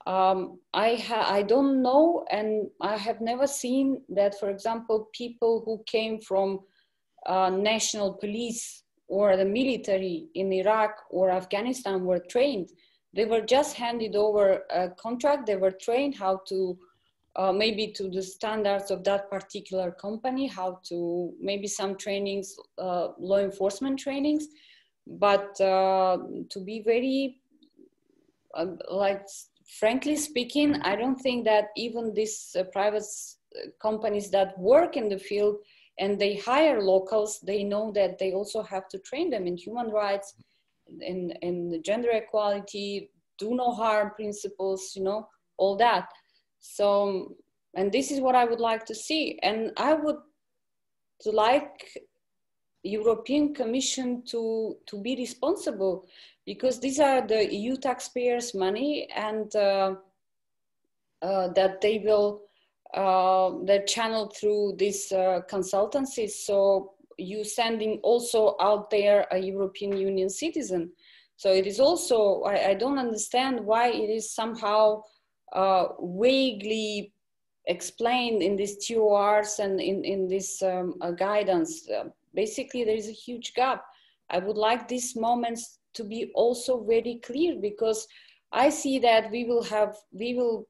I don't know, and I have never seen that, for example, people who came from national police or the military in Iraq or Afghanistan were trained. They were just handed over a contract. They were trained how to, maybe to the standards of that particular company, how to, maybe some trainings, law enforcement trainings. But to be very, frankly speaking, I don't think that even these private companies that work in the field and they hire locals, they know that they also have to train them in human rights, in gender equality, do no harm principles, you know, all that. So, and this is what I would like to see. And I would like European Commission to be responsible, because these are the EU taxpayers' money, and that they will they're channeled through these consultancies. So you sending also out there a European Union citizen. So it is also, I don't understand why it is somehow vaguely explained in these TORs and in this guidance. Basically, there is a huge gap. I would like these moments to be also very clear, because I see that we will,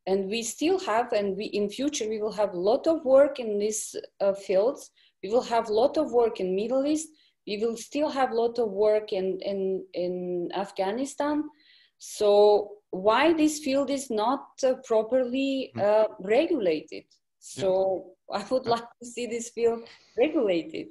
and we still have, and we in future, we will have a lot of work in these fields. We will have a lot of work in Middle East. We will still have a lot of work in Afghanistan. So why this field is not properly regulated? So I would like to see this field regulated.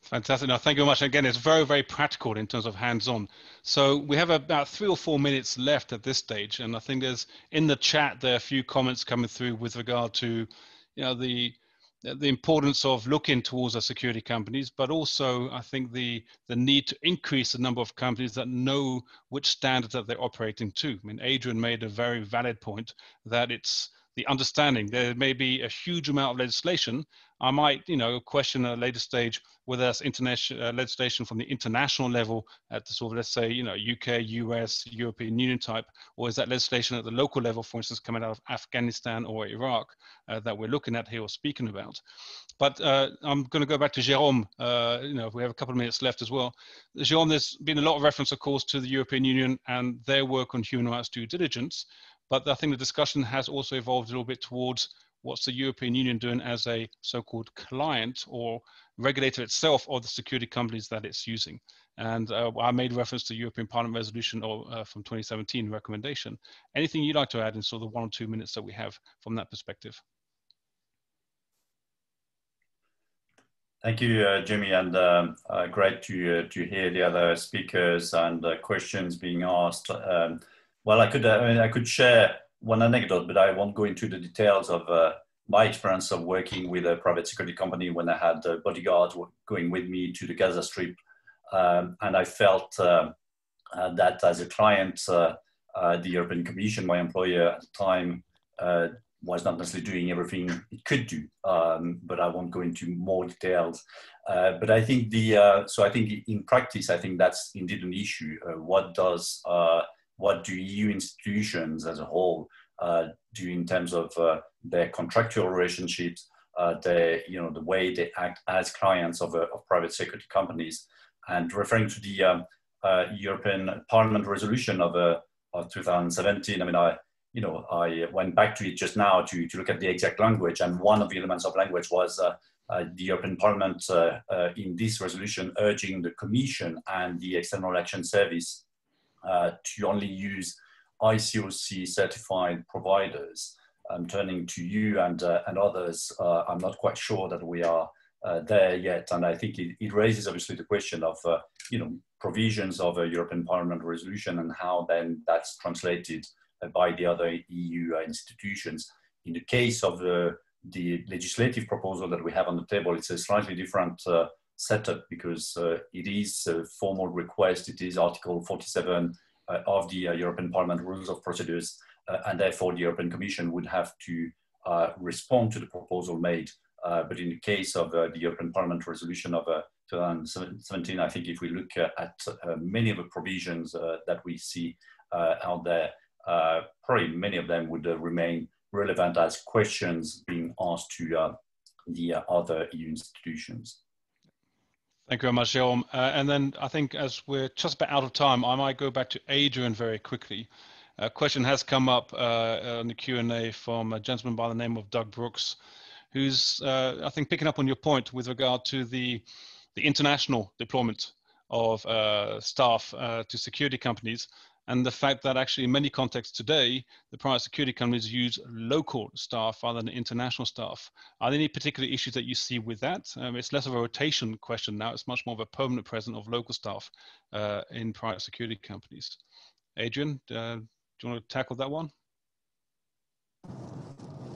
Fantastic. No, thank you very much. Again, it's very, very practical in terms of hands-on. So we have about 3 or 4 minutes left at this stage. And I think there's, in the chat, there are a few comments coming through with regard to, you know, the the importance of looking towards our security companies, but also I think the need to increase the number of companies that know which standards that they're operating to. I mean, Adrian made a very valid point that it's the understanding. There may be a huge amount of legislation. I might, question at a later stage whether that's international legislation from the international level at the sort of, let's say, UK, US, European Union type, or is that legislation at the local level, for instance, coming out of Afghanistan or Iraq that we're looking at here or speaking about. But I'm going to go back to Jérôme. We have a couple of minutes left as well. Jérôme, there's been a lot of reference, of course, to the European Union and their work on human rights due diligence. But I think the discussion has also evolved a little bit towards what's the European Union doing as a so-called client or regulator itself of the security companies that it's using. And I made reference to European Parliament resolution from 2017 recommendation. Anything you'd like to add in sort of the 1 or 2 minutes that we have from that perspective?
Thank you, Jimmy, and great to hear the other speakers and questions being asked. Well, I could share one anecdote, but I won't go into the details of my experience of working with a private security company when I had bodyguards going with me to the Gaza Strip. And I felt that as a client, the European Commission, my employer at the time, was not necessarily doing everything it could do, but I won't go into more details. But I think so I think in practice, I think that's indeed an issue. What do EU institutions as a whole do in terms of their contractual relationships, the way they act as clients of private security companies? And referring to the European Parliament resolution of 2017, I mean, I went back to it just now to look at the exact language, and one of the elements of language was the European Parliament in this resolution urging the Commission and the External Action Service to only use ICoCA certified providers. I'm turning to you and others. I'm not quite sure that we are there yet, and I think it raises obviously the question of provisions of a European Parliament resolution and how then that's translated by the other EU institutions. In the case of the legislative proposal that we have on the table, it's a slightly different setup because it is a formal request. It is Article 47 of the European Parliament Rules of Procedures, and therefore the European Commission would have to respond to the proposal made. But in the case of the European Parliament resolution of 2017, I think if we look at many of the provisions that we see out there, probably many of them would remain relevant as questions being asked to the other EU institutions.
Thank you very much, Jérôme. And then I think as we're just about out of time, I might go back to Adrian very quickly. A question has come up on the Q&A from a gentleman by the name of Doug Brooks, who's, I think, picking up on your point with regard to the international deployment of staff to security companies, and the fact that actually in many contexts today, the private security companies use local staff rather than international staff. Are there any particular issues that you see with that? It's less of a rotation question now. It's much more of a permanent presence of local staff in private security companies. Adrian, do you want to tackle that one?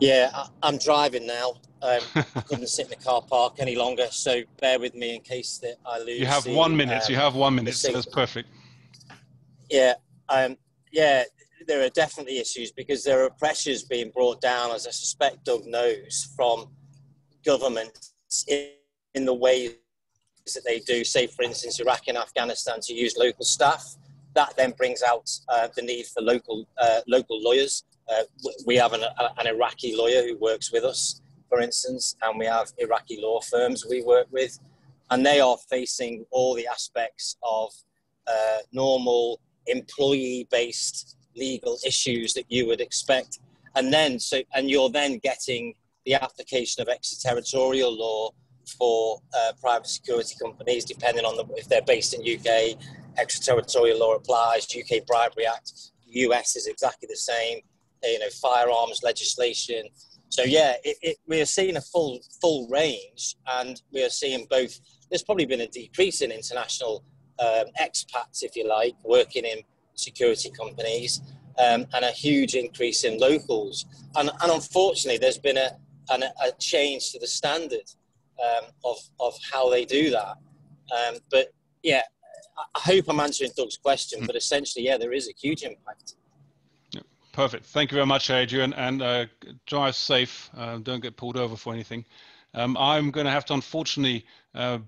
Yeah, I'm driving now. I couldn't sit in the car park any longer, so bear with me in case that I lose.
You have 1 minute. You have 1 minute, so that's perfect.
Yeah, there are definitely issues because there are pressures being brought down, as I suspect Doug knows, from governments in the ways that they do. Say, for instance, Iraq and Afghanistan to use local staff. That then brings out the need for local lawyers. We have an Iraqi lawyer who works with us, for instance, and we have Iraqi law firms we work with, and they are facing all the aspects of normal employee-based legal issues that you would expect, and you're then getting the application of extraterritorial law for private security companies, depending on if they're based in UK. Extraterritorial law applies. UK Bribery Act. US is exactly the same. Firearms legislation. So yeah, we are seeing a full range, and we are seeing both. There's probably been a decrease in international expats, if you like, working in security companies, and a huge increase in locals. And unfortunately, there's been and a change to the standard of how they do that. But yeah, I hope I'm answering Doug's question, but essentially, yeah, there is a huge impact.
Perfect. Thank you very much, Adrian, and drive safe. Don't get pulled over for anything. I'm going to have to, unfortunately,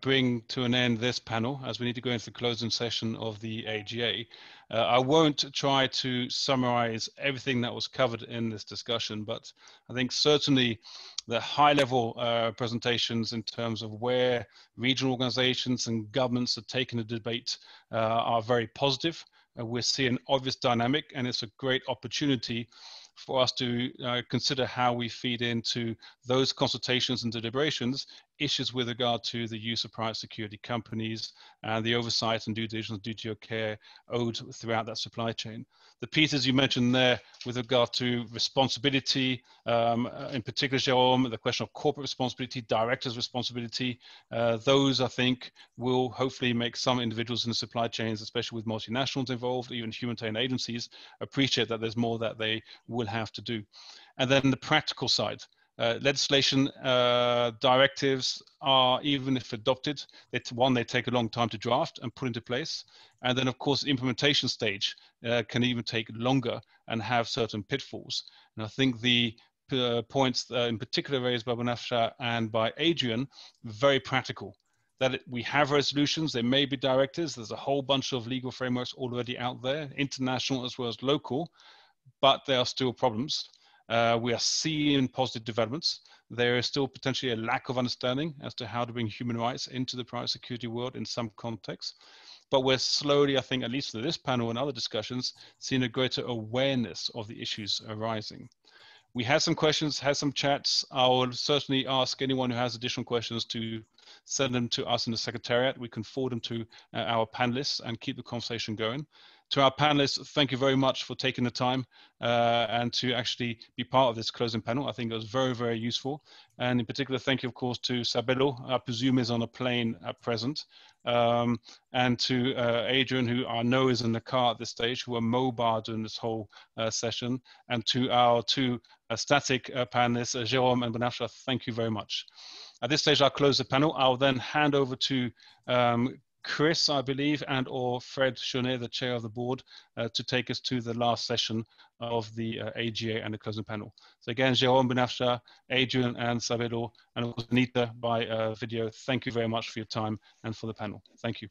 bring to an end this panel as we need to go into the closing session of the AGA. I won't try to summarize everything that was covered in this discussion, but I think certainly the high-level presentations in terms of where regional organizations and governments are taking the debate are very positive. We're seeing an obvious dynamic, and it's a great opportunity for us to consider how we feed into those consultations and deliberations issues with regard to the use of private security companies and the oversight and due diligence, duty of care owed throughout that supply chain. The pieces you mentioned there with regard to responsibility, in particular, Jérôme, the question of corporate responsibility, directors' responsibility, those I think will hopefully make some individuals in the supply chains, especially with multinationals involved, even humanitarian agencies, appreciate that there's more that they will have to do. And then the practical side. Legislation directives are, even if adopted, they take a long time to draft and put into place. And then, of course, the implementation stage can even take longer and have certain pitfalls. And I think the points in particular raised by Banafsha and by Adrian, very practical. That we have resolutions, there may be directives, there's a whole bunch of legal frameworks already out there, international as well as local, but there are still problems. We are seeing positive developments. There is still potentially a lack of understanding as to how to bring human rights into the private security world in some contexts. But we're slowly, I think, at least through this panel and other discussions, seeing a greater awareness of the issues arising. We had some questions, had some chats. I will certainly ask anyone who has additional questions to send them to us in the Secretariat. We can forward them to our panelists and keep the conversation going. To our panelists, thank you very much for taking the time and to actually be part of this closing panel. I think it was very, very useful. And in particular, thank you, of course, to Sabelo, I presume is on a plane at present, and to Adrian, who I know is in the car at this stage, who are mobile during this whole session, and to our two static panelists, Jérôme and Banafsha, thank you very much. At this stage, I'll close the panel. I'll then hand over to Chris, I believe, and or Fred Chonet, the chair of the board, to take us to the last session of the AGA and the closing panel. So again, Jérôme, Banafsha, Adrian, and Sabelo, and of course, Anita by video, thank you very much for your time and for the panel. Thank you.